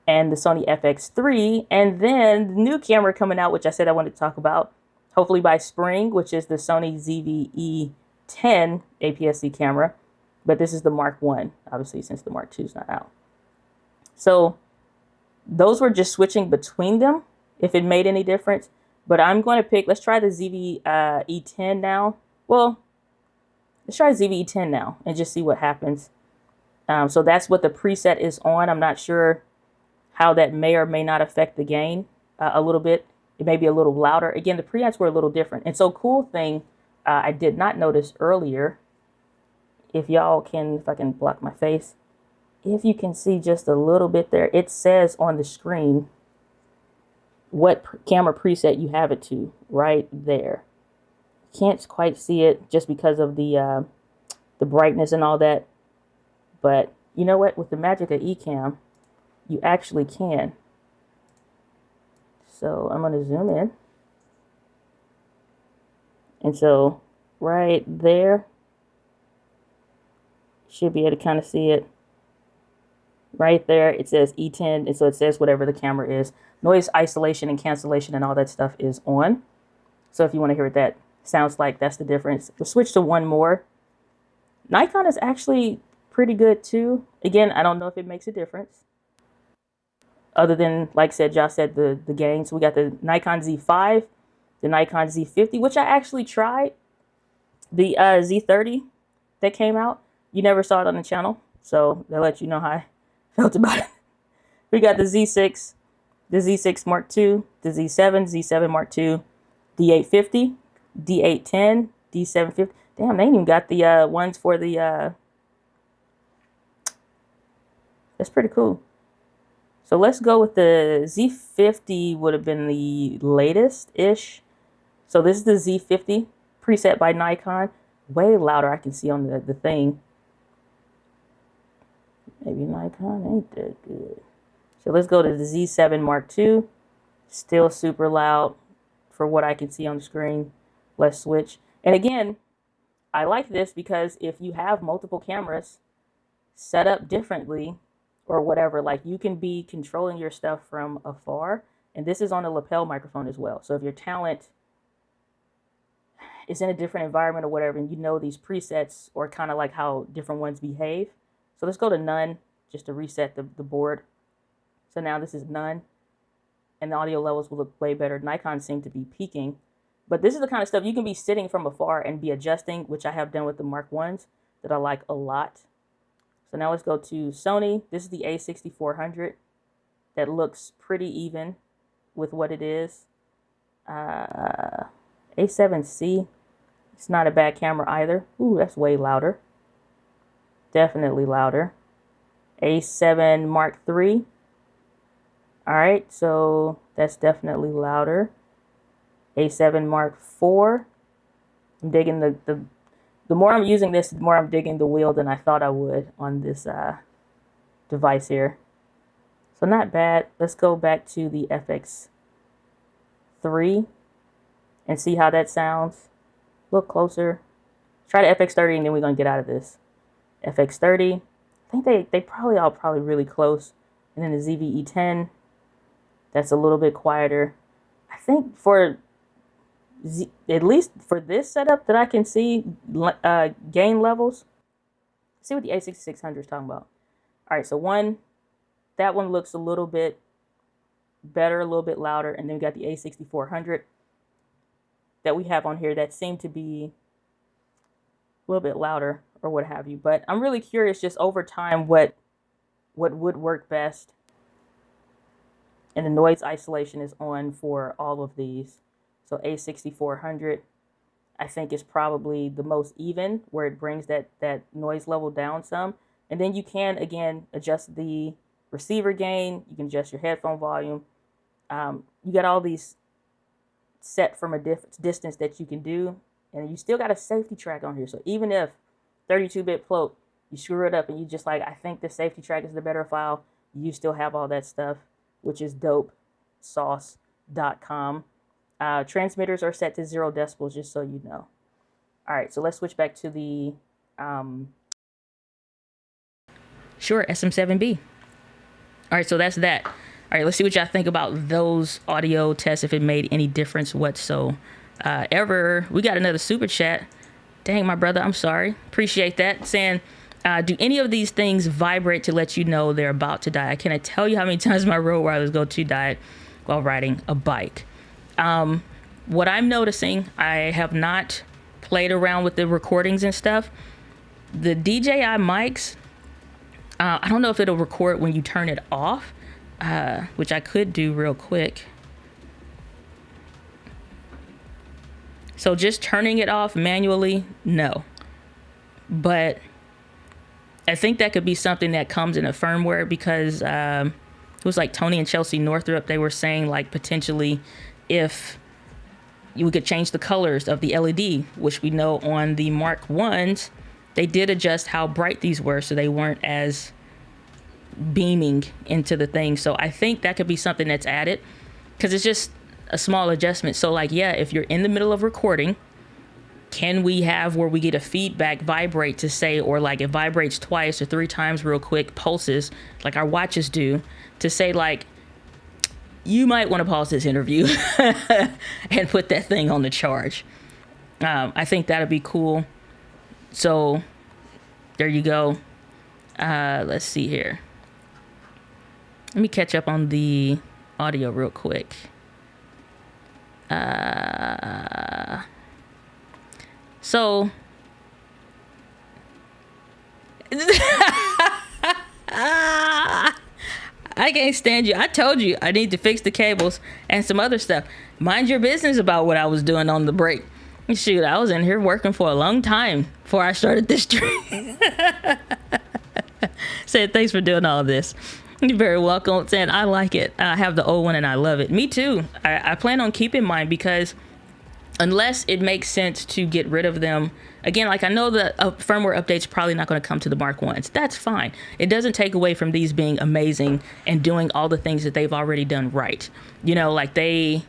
And the Sony FX3. And then the new camera coming out, which I said I wanted to talk about, hopefully by spring, which is the Sony ZV-E10 APS-C camera. But this is the Mark I, obviously, since the Mark II is not out. So those were just switching between them, if it made any difference. But I'm going to pick, let's try the ZV-E10 now. Well, Let's try ZV-10 now and just see what happens. So that's what the preset is on. I'm not sure how that may or may not affect the gain a little bit. It may be a little louder. Again, the preamps were a little different. And so cool thing I did not notice earlier, if y'all can, if I can block my face, if you can see just a little bit there, it says on the screen what camera preset you have it to right there. Can't quite see it just because of the brightness and all that. But you know what? With the magic of Ecamm, you actually can. So I'm going to zoom in. And so right there, should be able to kind of see it. Right there, it says E10. And so it says whatever the camera is. Noise isolation and cancellation and all that stuff is on. So if you want to hear what that sounds like, that's the difference. We'll switch to one more. Nikon is actually pretty good too. Again, I don't know if it makes a difference. Other than, like I said, Josh said, the gain. So we got the Nikon Z5, the Nikon Z50, which I actually tried. The Z30 that came out. You never saw it on the channel. So they'll let you know how I felt about it. We got the Z6, the Z6 Mark II, the Z7, Z7 Mark II, D850, D810, D750. Damn, they ain't even got the ones for the... That's pretty cool. So let's go with the Z50 would have been the latest-ish. So this is the Z50 preset by Nikon. Way louder, I can see on the thing. Maybe Nikon ain't that good. So let's go to the Z7 Mark II. Still super loud for what I can see on the screen. Let's switch. And again, I like this because if you have multiple cameras set up differently or whatever, like you can be controlling your stuff from afar. And this is on a lapel microphone as well. So if your talent is in a different environment or whatever, and you know these presets or kind of like how different ones behave. So let's go to none just to reset the board. So now this is none. And the audio levels will look way better. Nikon seem to be peaking. But this is the kind of stuff you can be sitting from afar and be adjusting, which I have done with the Mark 1s that I like a lot. So now let's go to Sony. This is the A6400 that looks pretty even with what it is. A7C. It's not a bad camera either. Ooh, that's way louder. Definitely louder. A7 Mark III. All right, so that's definitely louder. A7 Mark IV. I'm digging the more I'm using this, the more I'm digging the wheel than I thought I would on this device here. So not bad. Let's go back to the FX3 and see how that sounds. Look closer. Try the FX30 and then we're gonna get out of this. FX30. I think they probably really close. And then the ZV-E10. That's a little bit quieter. I think for at least for this setup that I can see gain levels. Let's see what the A6600 is talking about. All right, so that one looks a little bit better, a little bit louder, and then we got the A6400 that we have on here that seem to be a little bit louder or what have you. But I'm really curious just over time what would work best. And the noise isolation is on for all of these. So A6400, I think, is probably the most even, where it brings that noise level down some. And then you can, again, adjust the receiver gain. You can adjust your headphone volume. You got all these set from a distance that you can do. And you still got a safety track on here. So even if 32-bit float, you screw it up and you just like, I think the safety track is the better file, you still have all that stuff, which is dope. Sauce.com. Transmitters are set to 0 decibels, just so you know. All right, so let's switch back to the Shure SM7B. All right, so that's that. All right, let's see what y'all think about those audio tests, if it made any difference whatsoever. We got another super chat. Dang, my brother, I'm sorry. Appreciate that. Saying, do any of these things vibrate to let you know they're about to die? I cannot tell you how many times my Rode Wireless Go 2 died while riding a bike. What I'm noticing, I have not played around with the recordings and stuff. The DJI mics, I don't know if it'll record when you turn it off, which I could do real quick. So just turning it off manually, no. But I think that could be something that comes in a firmware, because it was like Tony and Chelsea Northrup, they were saying like potentially if we could change the colors of the LED, which we know on the Mark 1s, they did adjust how bright these were so they weren't as beaming into the thing. So I think that could be something that's added, because it's just a small adjustment. So like, yeah, if you're in the middle of recording, can we have where we get a feedback vibrate to say, or like it vibrates twice or 3 times real quick, pulses like our watches do, to say like, you might want to pause this interview and put that thing on the charge. I think that'd be cool. So there you go. Let's see here. Let me catch up on the audio real quick. So I can't stand you. I told you I need to fix the cables and some other stuff. Mind your business about what I was doing on the break. Shoot, I was in here working for a long time before I started this stream. Said, thanks for doing all this. You're very welcome. Saying, I like it. I have the old one and I love it. Me too. I plan on keeping mine, because unless it makes sense to get rid of them. Again, like I know the firmware update's probably not going to come to the Mark 1s. That's fine. It doesn't take away from these being amazing and doing all the things that they've already done right. You know, like they,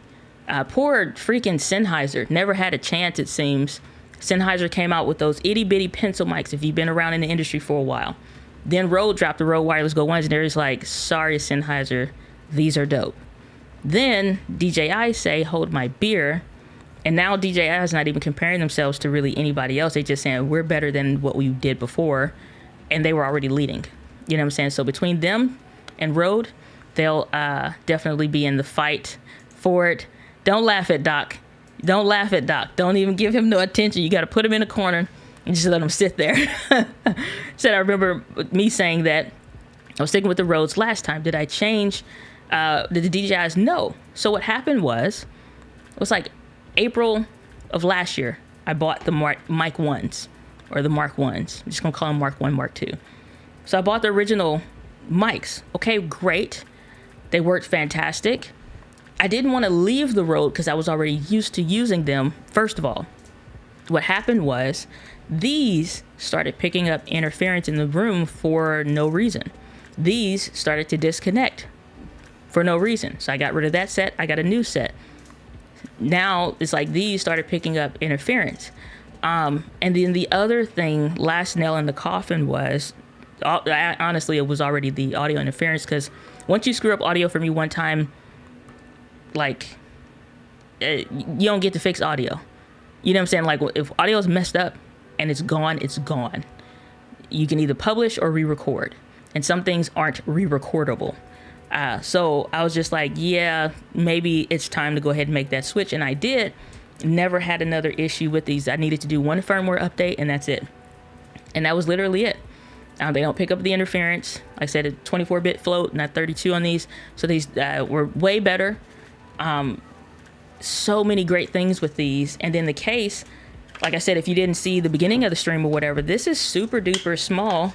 poor freaking Sennheiser never had a chance, it seems. Sennheiser came out with those itty bitty pencil mics, if you've been around in the industry for a while. Then Rode dropped the Rode Wireless Go 1s, and they're just like, sorry, Sennheiser, these are dope. Then DJI say, hold my beer. And now DJI is not even comparing themselves to really anybody else. They just saying, we're better than what we did before. And they were already leading. You know what I'm saying? So between them and Rode, they'll definitely be in the fight for it. Don't laugh at Doc. Don't laugh at Doc. Don't even give him no attention. You got to put him in a corner and just let him sit there. Said, I remember me saying that I was sticking with the Rodes last time. Did I change the DJIs? No. So what happened was, it was like April of last year, I bought the Mic 1s, or the Mark 1s. I'm just going to call them Mark 1, Mark 2. So I bought the original mics. Okay, great. They worked fantastic. I didn't want to leave the Rode because I was already used to using them. First of all, what happened was these started picking up interference in the room for no reason. These started to disconnect for no reason. So I got rid of that set. I got a new set. Now it's like these started picking up interference. And then the other thing, last nail in the coffin, was, honestly, it was already the audio interference, because once you screw up audio for me one time, like, you don't get to fix audio. You know what I'm saying? Like, if audio is messed up and it's gone, it's gone. You can either publish or re-record. And some things aren't re-recordable. So I was just like, yeah, maybe it's time to go ahead and make that switch. And I did. Never had another issue with these. I needed to do one firmware update, and that's it. And that was literally it. They don't pick up the interference. Like I said, a 24-bit float, not 32 on these. So these were way better. So many great things with these. And then the case, like I said, if you didn't see the beginning of the stream or whatever, this is super duper small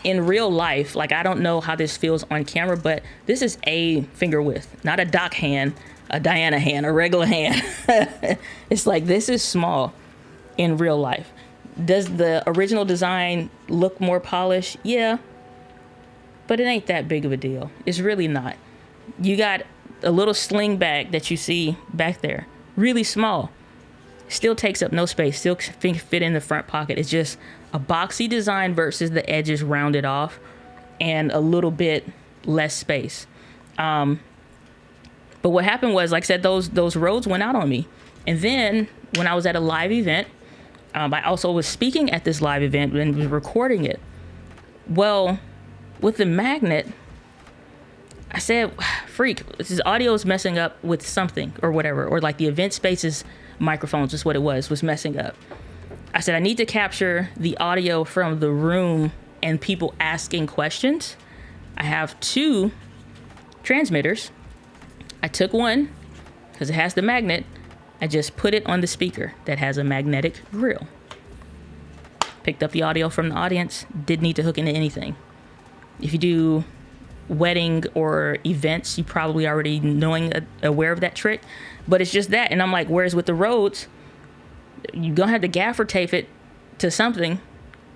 in real life. Like, I don't know how this feels on camera, but this is a finger width, not a Doc hand, a Diana hand, a regular hand. It's like, this is small in real life. Does the original design look more polished? Yeah, but it ain't that big of a deal. It's really not. You got a little sling bag that you see back there, really small, still takes up no space, still can fit in the front pocket. It's just a boxy design versus the edges rounded off and a little bit less space. But what happened was, like I said, those Rodes went out on me. And then when I was at a live event, I also was speaking at this live event and was recording it. Well, with the magnet, I said, freak, this audio is messing up with something or whatever, or like the event space is microphones is what it was messing up. I said, I need to capture the audio from the room and people asking questions. I have 2 transmitters. I took one because it has the magnet. I just put it on the speaker that has a magnetic grill. Picked up the audio from the audience. Didn't need to hook into anything. If you do wedding or events, you probably already aware of that trick, but it's just that. And I'm like, whereas with the Rhodes, you're gonna have to gaffer tape it to something,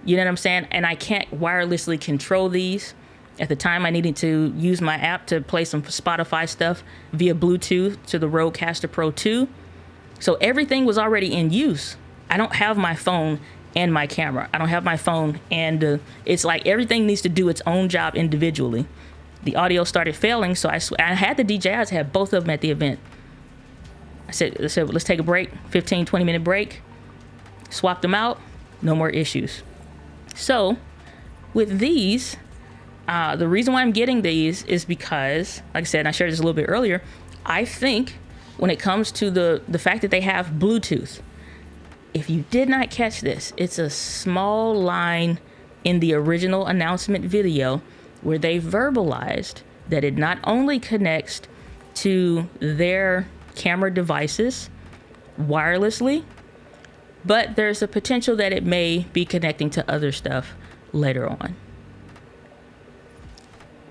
you know what I'm saying? And I can't wirelessly control these. At the time, I needed to use my app to play some Spotify stuff via Bluetooth to the Rodecaster Pro 2. So everything was already in use. I don't have my phone and my camera. I don't have my phone, and it's like everything needs to do its own job individually. The audio started failing, so I had the DJIs, had both of them at the event. I said, let's take a break, 15, 20-minute break. Swapped them out, no more issues. So with these, the reason why I'm getting these is because, like I said, and I shared this a little bit earlier, I think when it comes to the fact that they have Bluetooth, if you did not catch this, it's a small line in the original announcement video where they verbalized that it not only connects to their camera devices wirelessly, but there's a potential that it may be connecting to other stuff later on.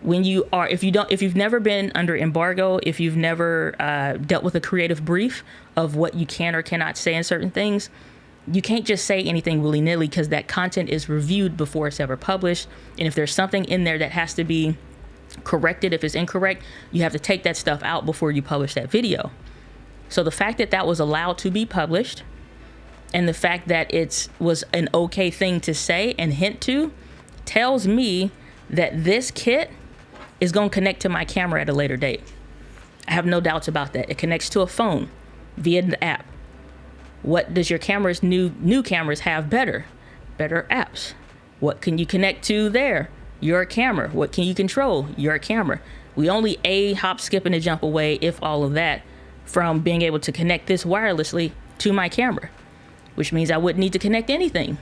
If you've never been under embargo, if you've never dealt with a creative brief of what you can or cannot say in certain things, you can't just say anything willy-nilly, because that content is reviewed before it's ever published. And if there's something in there that has to be corrected, if it's incorrect, you have to take that stuff out before you publish that video. So the fact that that was allowed to be published, and the fact that it was an okay thing to say and hint to, tells me that this kit is going to connect to my camera at a later date. I have no doubts about that. It connects to a phone via the app. What does your camera's new cameras have better? Better apps. What can you connect to there? Your camera. What can you control? Your camera. We only a hop, skip, and a jump away, if all of that, from being able to connect this wirelessly to my camera, which means I wouldn't need to connect anything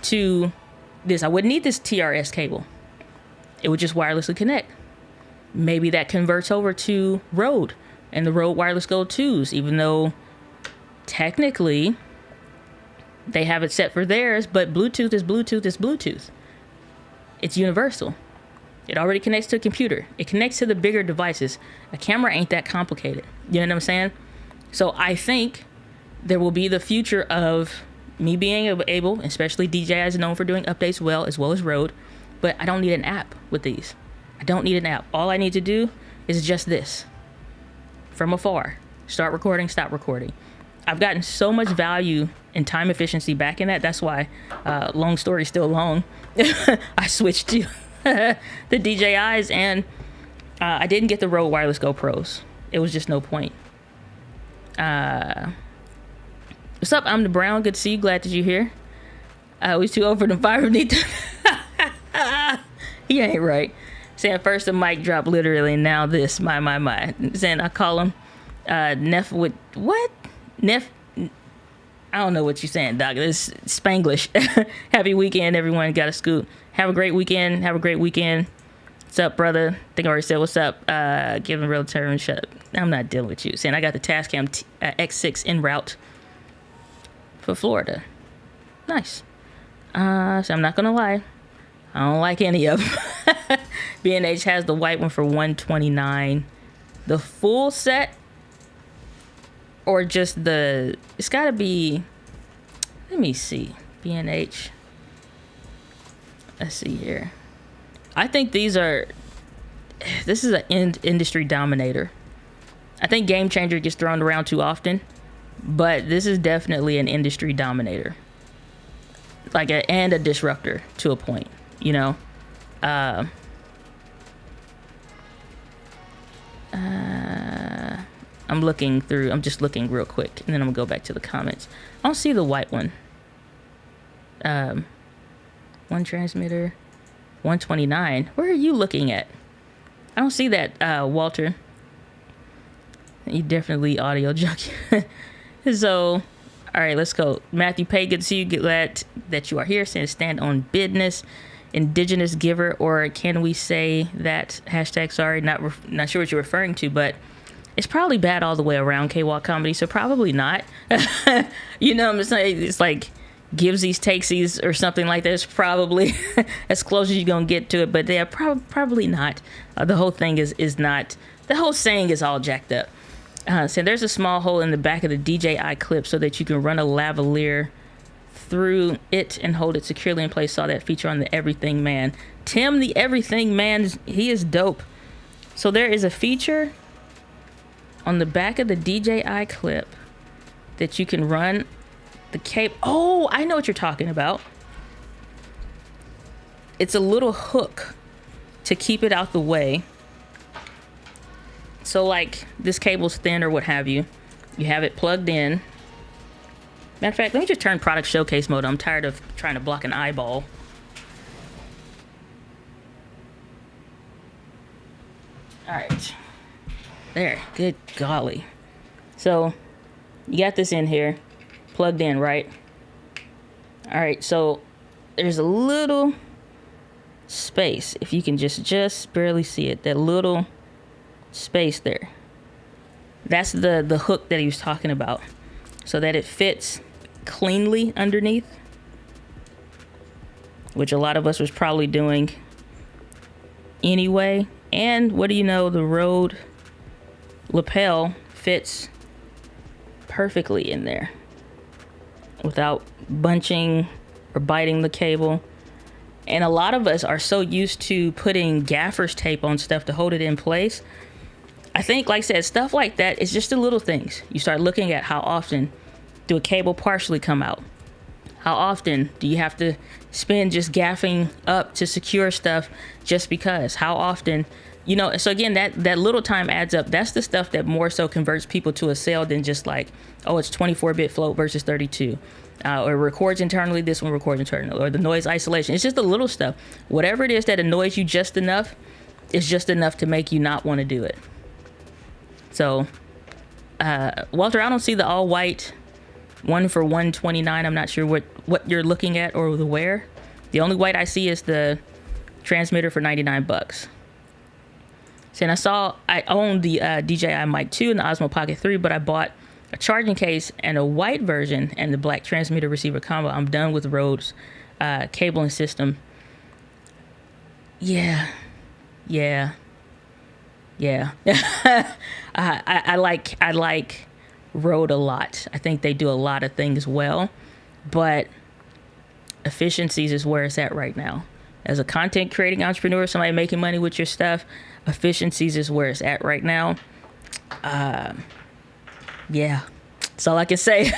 to this. I wouldn't need this TRS cable. It would just wirelessly connect. Maybe that converts over to Rode and the Rode Wireless Go 2s, even though technically they have it set for theirs, but Bluetooth is Bluetooth is Bluetooth. It's universal. It already connects to a computer. It connects to the bigger devices. A camera ain't that complicated. You know what I'm saying? So I think there will be the future of me being able, especially DJI is known for doing updates well as Rode, but I don't need an app with these. I don't need an app. All I need to do is just this. From afar. Start recording, stop recording. I've gotten so much value and time efficiency back in that. That's why, long story still long, I switched to the DJIs, and I didn't get the Rode Wireless Go Pros. It was just no point. What's up? I'm the Brown. Good to see you. Glad that you're here. We too over the fire beneath. He ain't right. Saying first the mic drop literally, and now this. My. Saying I call him Neff with what? Neff. I don't know what you're saying, Doc. It's Spanglish. Happy weekend, everyone. Got a scoop. Have a great weekend. What's up, brother? I think I already said what's up. Give him a real turn. Shut up. I'm not dealing with you. Saying I got the Tascam X6 en route for Florida. Nice. So I'm not gonna lie. I don't like any of them. B&H has the white one for $129. The full set, or just it's gotta be, let me see, B&H. Let's see here. I think this is an industry dominator. I think Game Changer gets thrown around too often, but this is definitely an industry dominator. And a disruptor to a point, you know? I'm just looking real quick, and then I'm gonna go back to the comments. I don't see the white one. One transmitter, 129. Where are you looking at? I don't see that, Walter. You definitely audio junkie. So, all right, let's go. Matthew Pay, good to see you. Glad that you are here. Saying stand on business. Indigenous giver, or can we say that hashtag? Sorry, not sure what you're referring to, but it's probably bad all the way around K-Walk comedy, so probably not. You know what I'm saying? It's like givesies, takesies, or something like that. It's probably as close as you're gonna get to it, but they're probably not. The whole thing is not. The whole saying is all jacked up. So there's a small hole in the back of the DJI clip so that you can run a lavalier through it and hold it securely in place. Saw that feature on the Everything Man. Tim the Everything Man, he is dope. So there is a feature on the back of the DJI clip that you can run the cable. Oh, I know what you're talking about. It's a little hook to keep it out the way. So like this cable's thin or what have you. You have it plugged in. Matter of fact, let me just turn product showcase mode. I'm tired of trying to block an eyeball. All right. There. Good golly. So you got this in here, plugged in, right? All right. So there's a little space. If you can just barely see it, that little space there. That's the hook that he was talking about, so that it fits cleanly underneath, which a lot of us was probably doing anyway. And what do you know, the Rode lapel fits perfectly in there without bunching or biting the cable. And a lot of us are so used to putting gaffer's tape on stuff to hold it in place. I think, like I said, stuff like that is just the little things. You start looking at how often do a cable partially come out? How often do you have to spend just gaffing up to secure stuff just because? How often, you know? So again, that little time adds up. That's the stuff that more so converts people to a sale than just like, oh, it's 24-bit float versus 32. Or records internally, this one records internally. Or the noise isolation. It's just the little stuff. Whatever it is that annoys you just enough, is just enough to make you not want to do it. So, Walter, I don't see the all white one for $129. I'm not sure what you're looking at or the where. The only white I see is the transmitter for $99. So, and I own the DJI Mic 2 and the Osmo Pocket 3, but I bought a charging case and a white version and the black transmitter receiver combo. I'm done with Rode's cabling system. Yeah. I like Rode a lot. I think they do a lot of things well, but efficiencies is where it's at right now. As a content creating entrepreneur, somebody making money with your stuff, efficiencies is where it's at right now. Yeah, that's all I can say.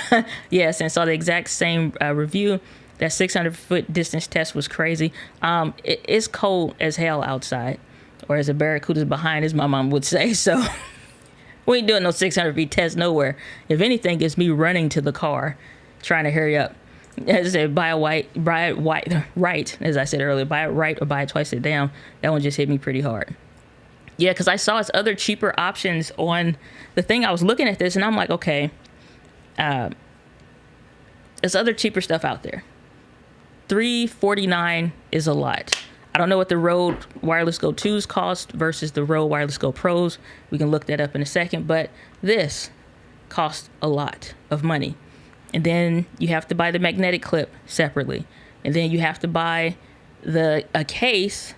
Yes, and saw the exact same review. That 600-foot distance test was crazy. It's cold as hell outside, or as a barracuda's behind, as my mom would say. So we ain't doing no 600 feet test nowhere. If anything, it's me running to the car, trying to hurry up. As I said, buy it right, as I said earlier, buy it right or buy it twice a down. That one just hit me pretty hard. Yeah, because I saw its other cheaper options on the thing. I was looking at this and I'm like, okay, there's other cheaper stuff out there. $349 is a lot. I don't know what the Rode Wireless Go 2s cost versus the Rode Wireless Go Pros. We can look that up in a second, but this costs a lot of money. And then you have to buy the magnetic clip separately. And then you have to buy a case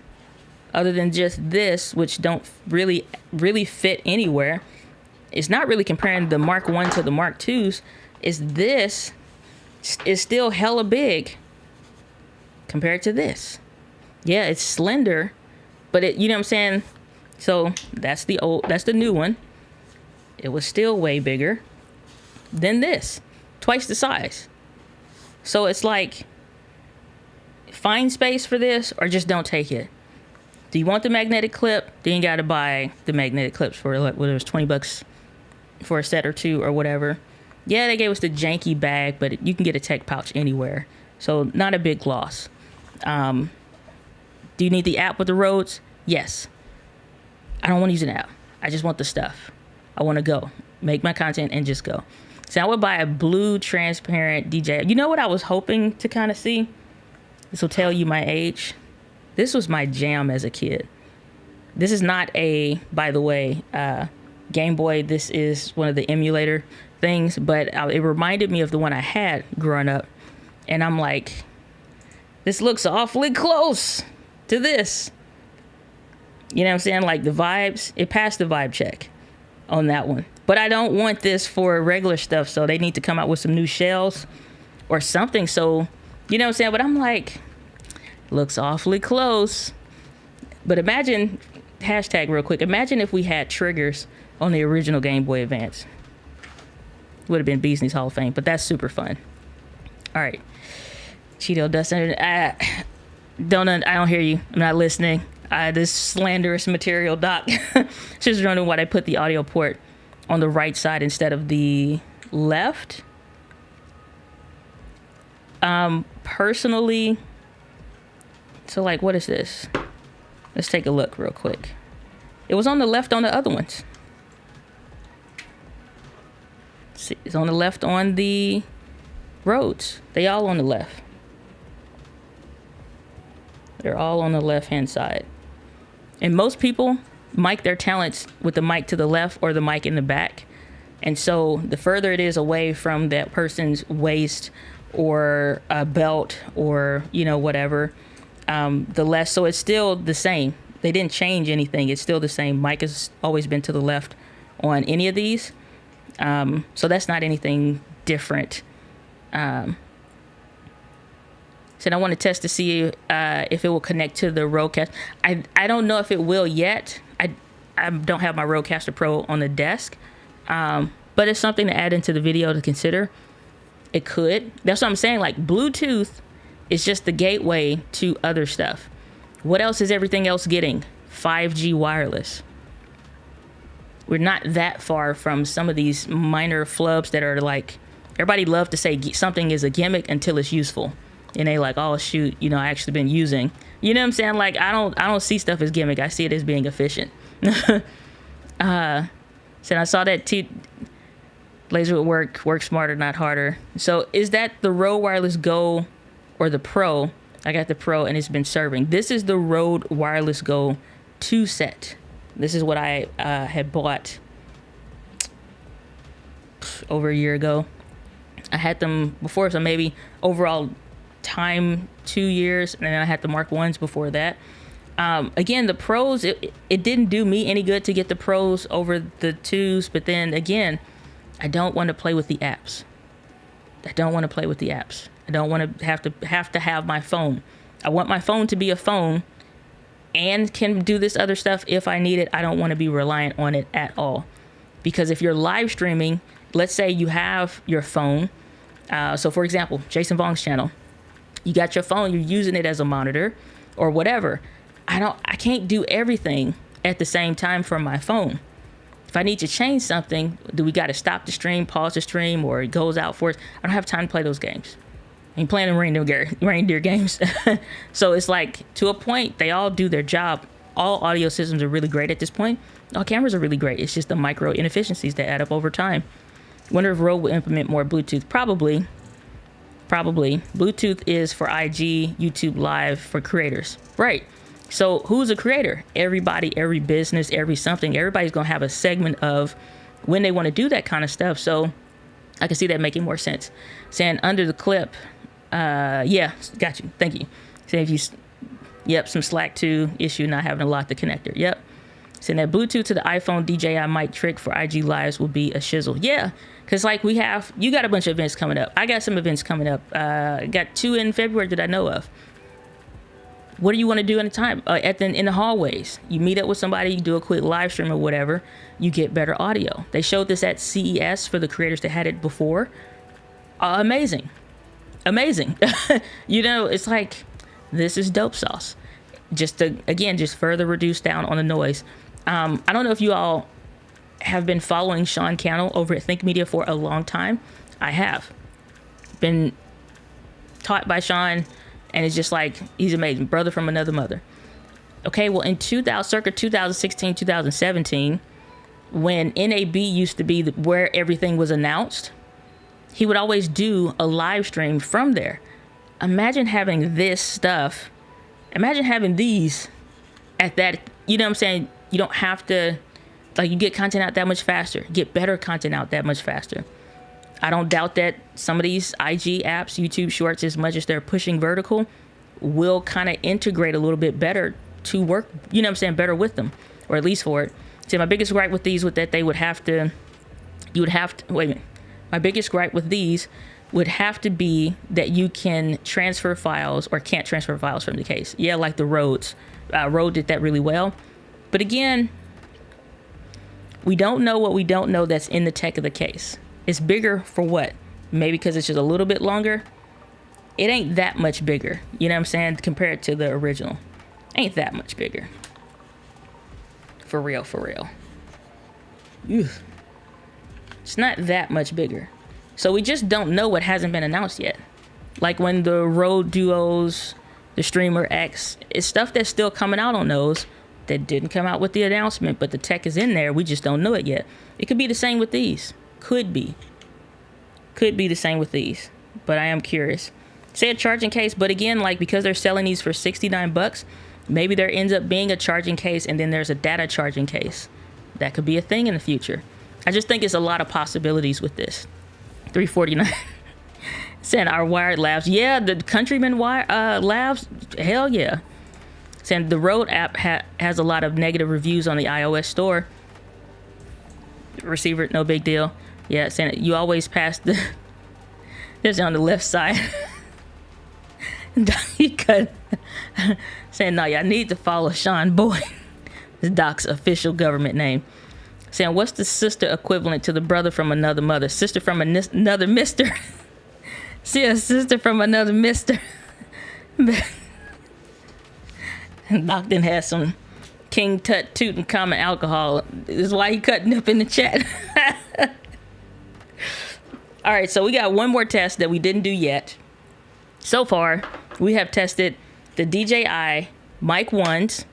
other than just this, which don't really fit anywhere. It's not really comparing the Mark 1 to the Mark 2s. This is still hella big compared to this. Yeah, it's slender, but you know what I'm saying? So that's the new one. It was still way bigger than this, twice the size. So it's like, find space for this or just don't take it. Do you want the magnetic clip? Then you got to buy the magnetic clips for like, whether it was $20 for a set or two or whatever. Yeah, they gave us the janky bag, but you can get a tech pouch anywhere. So not a big loss. Do you need the app with the Rodes? Yes. I don't want to use an app. I just want the stuff. I want to go, make my content and just go. So I would buy a blue transparent DJI. You know what I was hoping to kind of see? This will tell you my age. This was my jam as a kid. This is not a, by the way, Game Boy. This is one of the emulator things, but it reminded me of the one I had growing up. And I'm like, this looks awfully close to this. You know what I'm saying? Like the vibes, it passed the vibe check on that one. But I don't want this for regular stuff, so they need to come out with some new shells or something. So, you know what I'm saying? But I'm like, looks awfully close. But imagine, hashtag real quick, imagine if we had triggers on the original Game Boy Advance. Would have been Beasley's Hall of Fame, but that's super fun. All right. Cheeto Dustin, I don't hear you. I'm not listening. This slanderous material, Doc. Just wondering why they put the audio port on the right side instead of the left. Personally, so like, what is this? Let's take a look real quick. It was on the left on the other ones. See, it's on the left on the Rhodes. They all on the left. They're all on the left-hand side. And most people mic their talents with the mic to the left or the mic in the back. And so the further it is away from that person's waist or a belt or, you know, whatever, the less. So it's still the same. They didn't change anything. It's still the same. Mic has always been to the left on any of these. So that's not anything different. Said I want to test to see if it will connect to the Rodecaster. I don't know if it will yet. I don't have my Rodecaster Pro on the desk, but it's something to add into the video to consider. It could. That's what I'm saying. Like Bluetooth is just the gateway to other stuff. What else is everything else getting? 5G wireless. We're not that far from some of these minor flubs that are like, everybody love to say something is a gimmick until it's useful. And they like, oh shoot, you know, I actually been using. You know what I'm saying? Like I don't see stuff as gimmick. I see it as being efficient. So I saw that laser would work smarter, not harder. So is that the Rode Wireless Go or the Pro? I got the Pro and it's been serving. This is the Rode Wireless Go 2 set. This is what I had bought over a year ago. I had them before, so maybe overall time 2 years, and then I had the Mark 1s before that. Again, the Pros, it didn't do me any good to get the Pros over the 2s, but then again, I don't want to play with the apps. I don't want to have to have my phone. I want my phone to be a phone and can do this other stuff if I need it. I don't want to be reliant on it at all. Because if you're live streaming, let's say you have your phone. So for example, Jason Vong's channel, you got your phone, you're using it as a monitor or whatever. I can't do everything at the same time from my phone. If I need to change something, do we got to stop the stream, pause the stream, or it goes out for us? I don't have time to play those games. I'm playing reindeer games. So it's like, to a point, they all do their job. All audio systems are really great at this point. All cameras are really great. It's just the micro inefficiencies that add up over time. Wonder if Rode will implement more Bluetooth. Probably. Bluetooth is for IG, YouTube Live for creators. Right. So who's a creator? Everybody, every business, every something. Everybody's going to have a segment of when they want to do that kind of stuff. So I can see that making more sense. Saying under the clip, yeah, got you. Thank you. Saying if you, yep, some Slack 2 issue, not having a lock the connector. Yep. Saying that Bluetooth to the iPhone DJI Mic trick for IG Lives will be a shizzle. Yeah, because like you got a bunch of events coming up. I got some events coming up. Got 2 in February that I know of. What do you want to do in the time? In the hallways, you meet up with somebody, you do a quick live stream or whatever, you get better audio. They showed this at CES for the creators that had it before. Amazing. You know, it's like, this is dope sauce. Just to, again, just further reduce down on the noise. I don't know if you all have been following Sean Cannell over at Think Media for a long time. I have been taught by Sean, and it's just like, he's amazing. Brother from another mother. Okay, well, in circa 2016, 2017, when NAB used to be where everything was announced, he would always do a live stream from there. Imagine having this stuff. Imagine having these at that, you know what I'm saying? You don't have to, like, you get content out that much faster, get better content out that much faster. I don't doubt that some of these IG apps, YouTube Shorts, as much as they're pushing vertical, will kind of integrate a little bit better to work, you know what I'm saying, better with them, or at least for it. See, my biggest gripe with these would that they would have to, you would have to, wait a minute. My biggest gripe with these would have to be that you can transfer files or can't transfer files from the case. Yeah, like the Rhodes. Rode did that really well. But again, we don't know what we don't know that's in the tech of the case. It's bigger for what? Maybe because it's just a little bit longer. It ain't that much bigger. You know what I'm saying? Compared to the original. Ain't that much bigger. For real, for real. Ugh. It's not that much bigger. So we just don't know what hasn't been announced yet. Like when the Rode Duos, the Streamer X, it's stuff that's still coming out on those that didn't come out with the announcement, but the tech is in there. We just don't know it yet. It could be the same with these. Could be. Could be the same with these. But I am curious. Say a charging case, but again, like because they're selling these for $69, maybe there ends up being a charging case and then there's a data charging case. That could be a thing in the future. I just think it's a lot of possibilities with this. $349. Saying our wired labs. Yeah, the Countryman labs. Hell yeah. Saying the Rode app has a lot of negative reviews on the iOS store. Receiver, no big deal. Yeah, saying you always pass the. There's on the left side. He cut. Saying no, y'all need to follow Sean Boyd. This Doc's official government name. Saying, what's the sister equivalent to the brother from another mother? Sister from another mister. See, a sister from another mister. Doc then has some King Tut Tutankhamun alcohol. This is why he cutting up in the chat. All right, so we got one more test that we didn't do yet. So far, we have tested the DJI Mic 1s.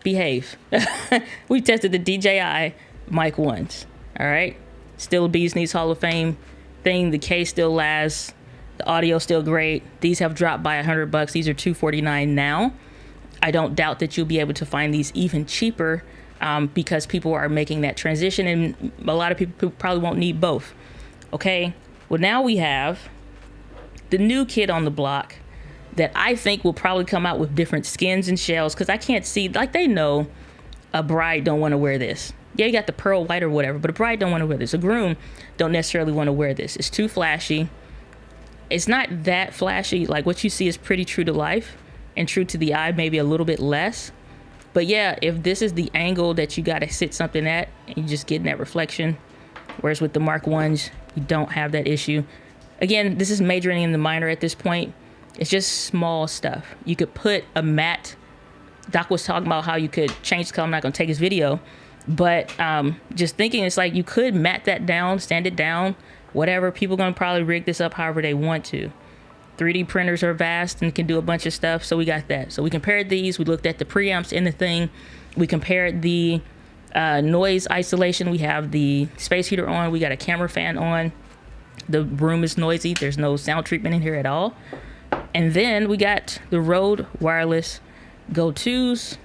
Behave. We tested the DJI Mic 1s. All right. Still a Bees Knees Hall of Fame thing. The case still lasts. The audio still great. These have dropped by $100. These are $249 now. I don't doubt that you'll be able to find these even cheaper because people are making that transition, and a lot of people probably won't need both. Okay. Well, now we have the new kid on the block that I think will probably come out with different skins and shells, because I can't see, like, they know a bride don't want to wear this. Yeah, you got the pearl white or whatever, but a bride don't want to wear this. A groom don't necessarily want to wear this. It's too flashy. It's not that flashy. Like, what you see is pretty true to life and true to the eye, maybe a little bit less. But yeah, if this is the angle that you got to sit something at, and you just getting that reflection, whereas with the Mark 1s, you don't have that issue. Again, this is majoring in the minor at this point. It's just small stuff. You could put a matte. Doc was talking about how you could change the color. I'm not going to take his video. But just thinking, it's like you could matte that down, stand it down, whatever. People are going to probably rig this up however they want to. 3D printers are vast and can do a bunch of stuff. So we got that. So we compared these. We looked at the preamps in the thing. We compared the noise isolation. We have the space heater on. We got a camera fan on. The room is noisy. There's no sound treatment in here at all. And then we got the Rode Wireless Go 2s.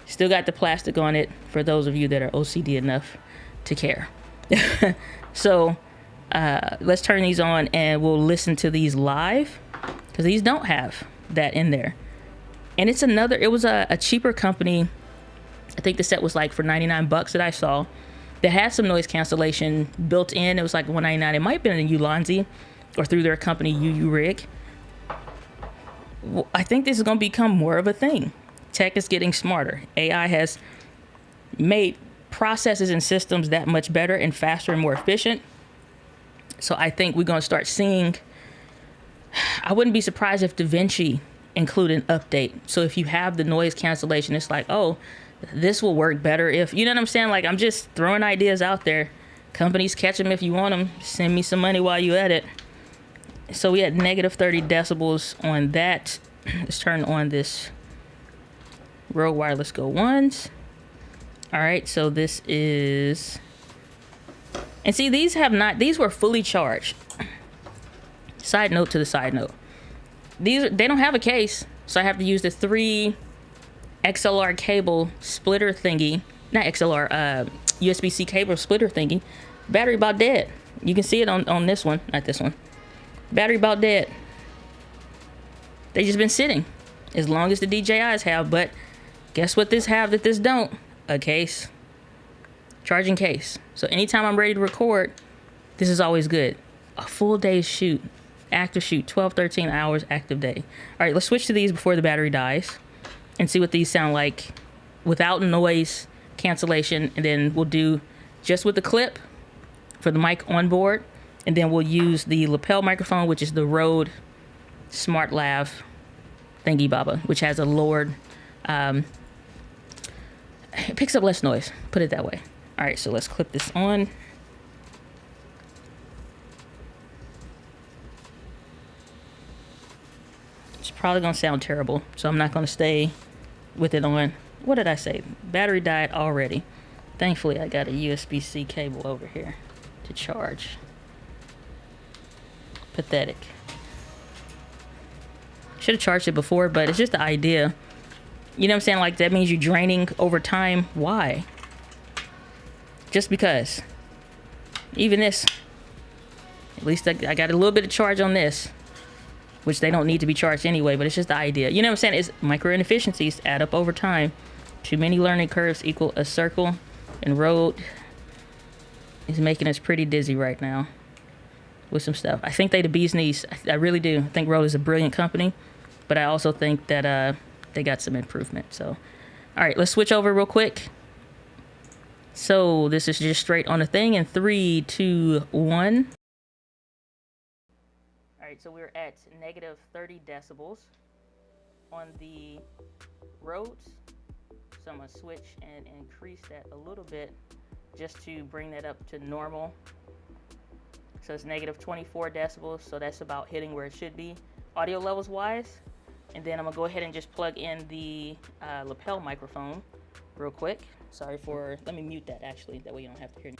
Still got the plastic on it for those of you that are OCD enough to care. So let's turn these on and we'll listen to these live, because these don't have that in there. And it's another, it was a cheaper company. I think the set was like for $99 that I saw, that had some noise cancellation built in. It was like $199. It might have been in Ulanzi or through their company UU Rig. Well, I think this is going to become more of a thing. Tech is getting smarter. AI has made processes and systems that much better and faster and more efficient. So I think we're going to start seeing, I wouldn't be surprised if DaVinci include an update. So if you have the noise cancellation, it's like, oh, this will work better if, you know what I'm saying? Like, I'm just throwing ideas out there. Companies catch them if you want them. Send me some money while you at it. So we had negative 30 decibels on that. Let's turn on this Rode Wireless Go 1s. All right, so this is And see, these were fully charged. Side note to the side note. They don't have a case, so I have to use the 3 XLR cable splitter thingy. Not XLR, USB-C cable splitter thingy. Battery about dead. You can see it on this one, not this one. Battery about dead. They just been sitting as long as the DJIs have, but guess what this have that this don't? A case. Charging case. So anytime I'm ready to record, this is always good. A full day's shoot. Active shoot. 12, 13 hours active day. All right, let's switch to these before the battery dies and see what these sound like without noise cancellation. And then we'll do just with the clip for the mic on board. And then we'll use the lapel microphone, which is the Rode Smart Lav thingy baba, which has a lowered, it picks up less noise, put it that way. All right, so let's clip this on. It's probably gonna sound terrible, so I'm not gonna stay with it on. What did I say? Battery died already. Thankfully, I got a USB-C cable over here to charge. Pathetic. Should have charged it before, but it's just the idea. You know what I'm saying? Like, that means you're draining over time. Why? Just because. Even this. At least I got a little bit of charge on this, which they don't need to be charged anyway, but it's just the idea. You know what I'm saying? It's micro inefficiencies add up over time. Too many learning curves equal a circle, and Rode is making us pretty dizzy right now with some stuff. I think they the bee's knees. I really do. I think Rode is a brilliant company, but I also think that they got some improvement. So, all right, let's switch over real quick. So this is just straight on the thing in 3, 2, 1. All right, so we're at negative 30 decibels on the Rhodes. So I'm gonna switch and increase that a little bit just to bring that up to normal. So it's negative 24 decibels, so that's about hitting where it should be audio levels wise. And then I'm gonna go ahead and just plug in the lapel microphone real quick. Sorry for, let me mute that actually, that way you don't have to hear me.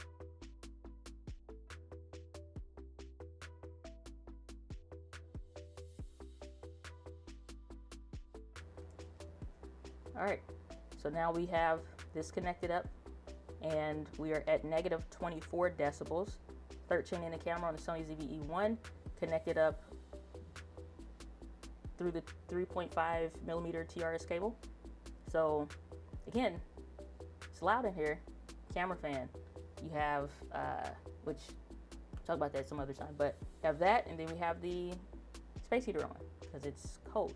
All right, so now we have this connected up and we are at negative 24 decibels, 13 in the camera on the Sony ZV-E1, connected up through the 3.5 millimeter TRS cable. So again, it's loud in here. Camera fan. You have, which we'll talk about that some other time, but have that, and then we have the space heater on because it's cold.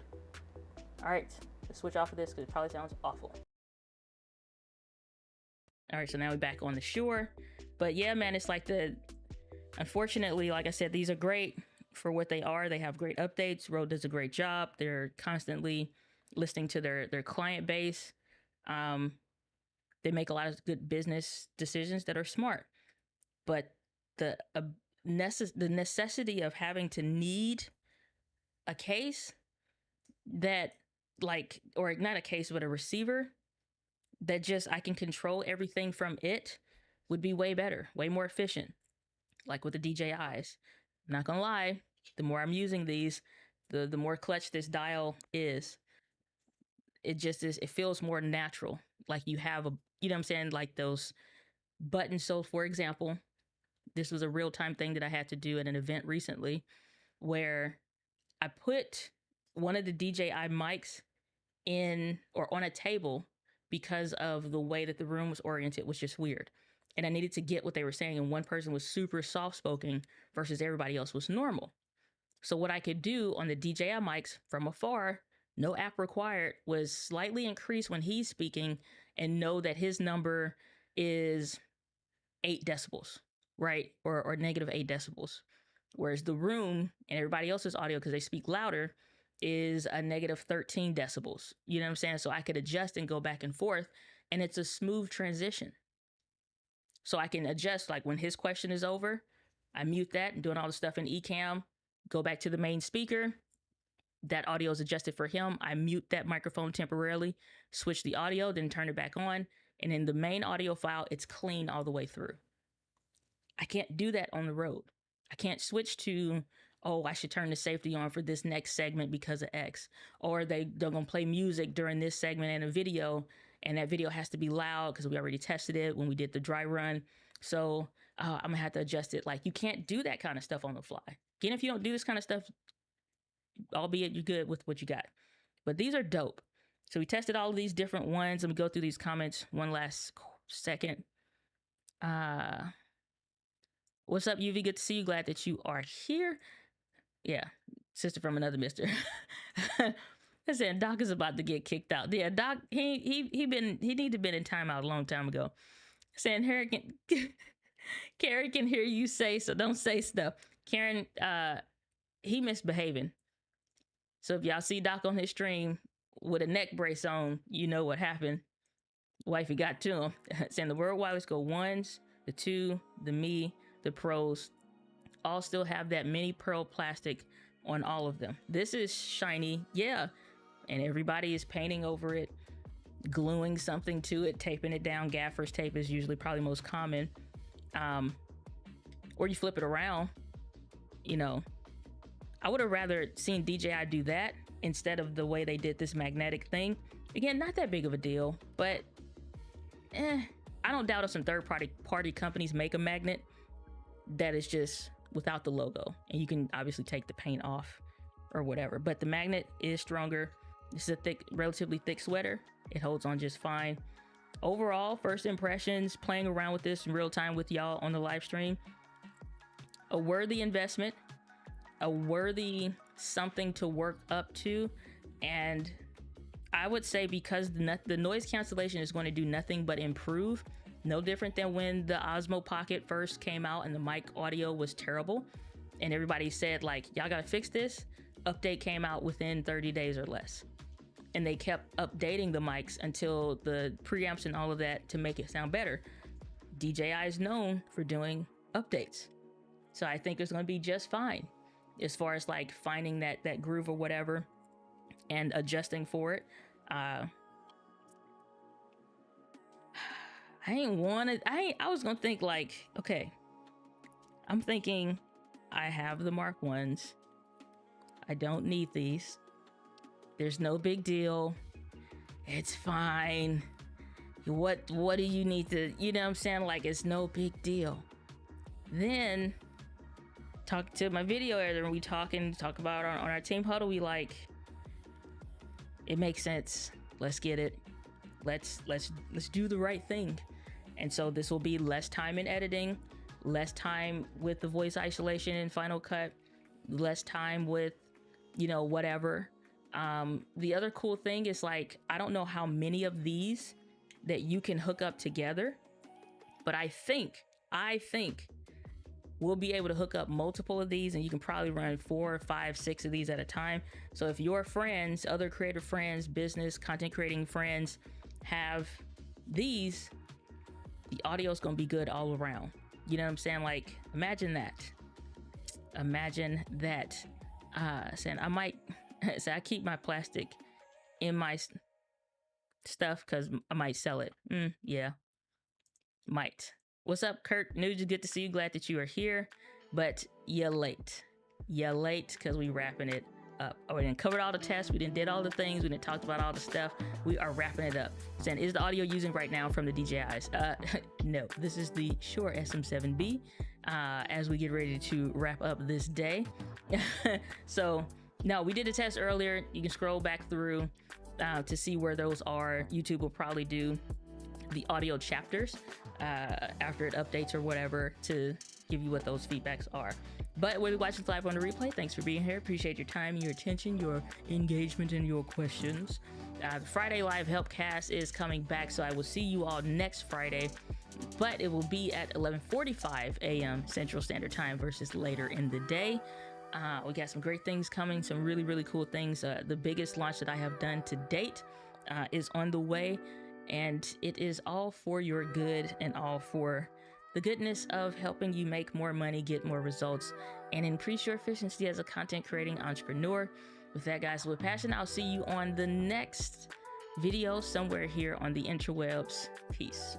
All right, let's switch off of this because it probably sounds awful. All right, so now we're back on the shore. But yeah, man, it's like unfortunately, like I said, these are great for what they are. They have great updates. Rode does a great job. They're constantly listening to their client base. They make a lot of good business decisions that are smart. But the necessity of having to need a case that, like, or not a case, but a receiver that just I can control everything from it would be way better, way more efficient. Like with the DJIs. I'm not gonna lie, the more I'm using these, the more clutch this dial is. It just is, it feels more natural. Like you have a, you know what I'm saying, like those buttons. So for example, this was a real-time thing that I had to do at an event recently where I put one of the DJI mics in or on a table because of the way that the room was oriented was just weird. And I needed to get what they were saying. And one person was super soft-spoken versus everybody else was normal. So what I could do on the DJI mics from afar, no app required, was slightly increase when he's speaking and know that his number is 8 decibels, right? Or negative 8 decibels. Whereas the room and everybody else's audio, because they speak louder, is a negative 13 decibels. You know what I'm saying? So I could adjust and go back and forth, and it's a smooth transition. So I can adjust, like when his question is over, I mute that and doing all the stuff in Ecamm, go back to the main speaker. That audio is adjusted for him. I mute that microphone temporarily, switch the audio, then turn it back on. And in the main audio file, it's clean all the way through. I can't do that on the road. I can't switch to, oh, I should turn the safety on for this next segment because of X. Or they're going to play music during this segment in a video, and that video has to be loud because we already tested it when we did the dry run. So I'm going to have to adjust it. Like, you can't do that kind of stuff on the fly. Again, if you don't do this kind of stuff, albeit you're good with what you got. But these are dope. So we tested all of these different ones. Let me go through these comments one last second. What's up, UV? Good to see you. Glad that you are here. Yeah, sister from another mister. I said Doc is about to get kicked out. Yeah, Doc, he need to been in timeout a long time ago. Saying Karen can hear you say, so don't say stuff. Karen, he misbehaving. So if y'all see Doc on his stream with a neck brace on, you know what happened. Wifey got to him. Saying the World Wireless Go 1s, the 2, the Me, the Pros, all still have that mini pearl plastic on all of them. This is shiny, yeah, and everybody is painting over it, gluing something to it, taping it down. Gaffer's tape is usually probably most common, or you flip it around. You know, I would have rather seen DJI do that instead of the way they did this magnetic thing. Again, not that big of a deal, but I don't doubt if some third-party companies make a magnet that is just without the logo, and you can obviously take the paint off or whatever, but the magnet is stronger. This is a relatively thick sweater. It holds on just fine. Overall, first impressions, playing around with this in real time with y'all on the live stream, a worthy investment, a worthy something to work up to. And I would say, because the noise cancellation is going to do nothing but improve. No different than when the Osmo Pocket first came out and the mic audio was terrible, and everybody said, like, y'all gotta fix this. Update came out within 30 days or less, and they kept updating the mics until the preamps and all of that to make it sound better. DJI is known for doing updates, so I think it's gonna be just fine as far as like finding that groove or whatever and adjusting for it. I was gonna think like, okay, I'm thinking I have the Mark 1s. I don't need these. There's no big deal. It's fine. What do you need to, you know what I'm saying? Like, it's no big deal. Then talk to my video editor, and we talk about on our team huddle, we like, it makes sense. Let's get it. Let's do the right thing. And so this will be less time in editing, less time with the voice isolation in Final Cut, less time with, you know, whatever. The other cool thing is, like, I don't know how many of these that you can hook up together, but I think we'll be able to hook up multiple of these, and you can probably run 4, 5, 6 of these at a time. So if your friends, other creative friends, business, content creating friends have these, the audio is going to be good all around. You know what I'm saying? Like, imagine that. Saying I might say I keep my plastic in my stuff because I might sell it. Yeah, might. What's up, Kurt? Nudes, good to see you. Glad that you are here, but you're late. You're late because we wrapping it up. Oh, we didn't cover all the tests. We didn't did all the things. We didn't talk about all the stuff. We are wrapping it up. Saying, is the audio using right now from the DJIs? No, this is the Shure SM7B. As we get ready to wrap up this day. So no, we did a test earlier. You can scroll back through to see where those are. YouTube will probably do the audio chapters after it updates or whatever to give you what those feedbacks are. But we'll be watching live on the replay. Thanks for being here. Appreciate your time, your attention, your engagement, and your questions. The Friday Live Helpcast is coming back, so I will see you all next Friday, but it will be at 11:45 a.m. Central Standard Time versus later in the day. We got some great things coming, some really, really cool things. The biggest launch that I have done to date is on the way, and it is all for your good and all for the goodness of helping you make more money, get more results, and increase your efficiency as a content creating entrepreneur. With that, guys, with passion, I'll see you on the next video somewhere here on the interwebs. Peace.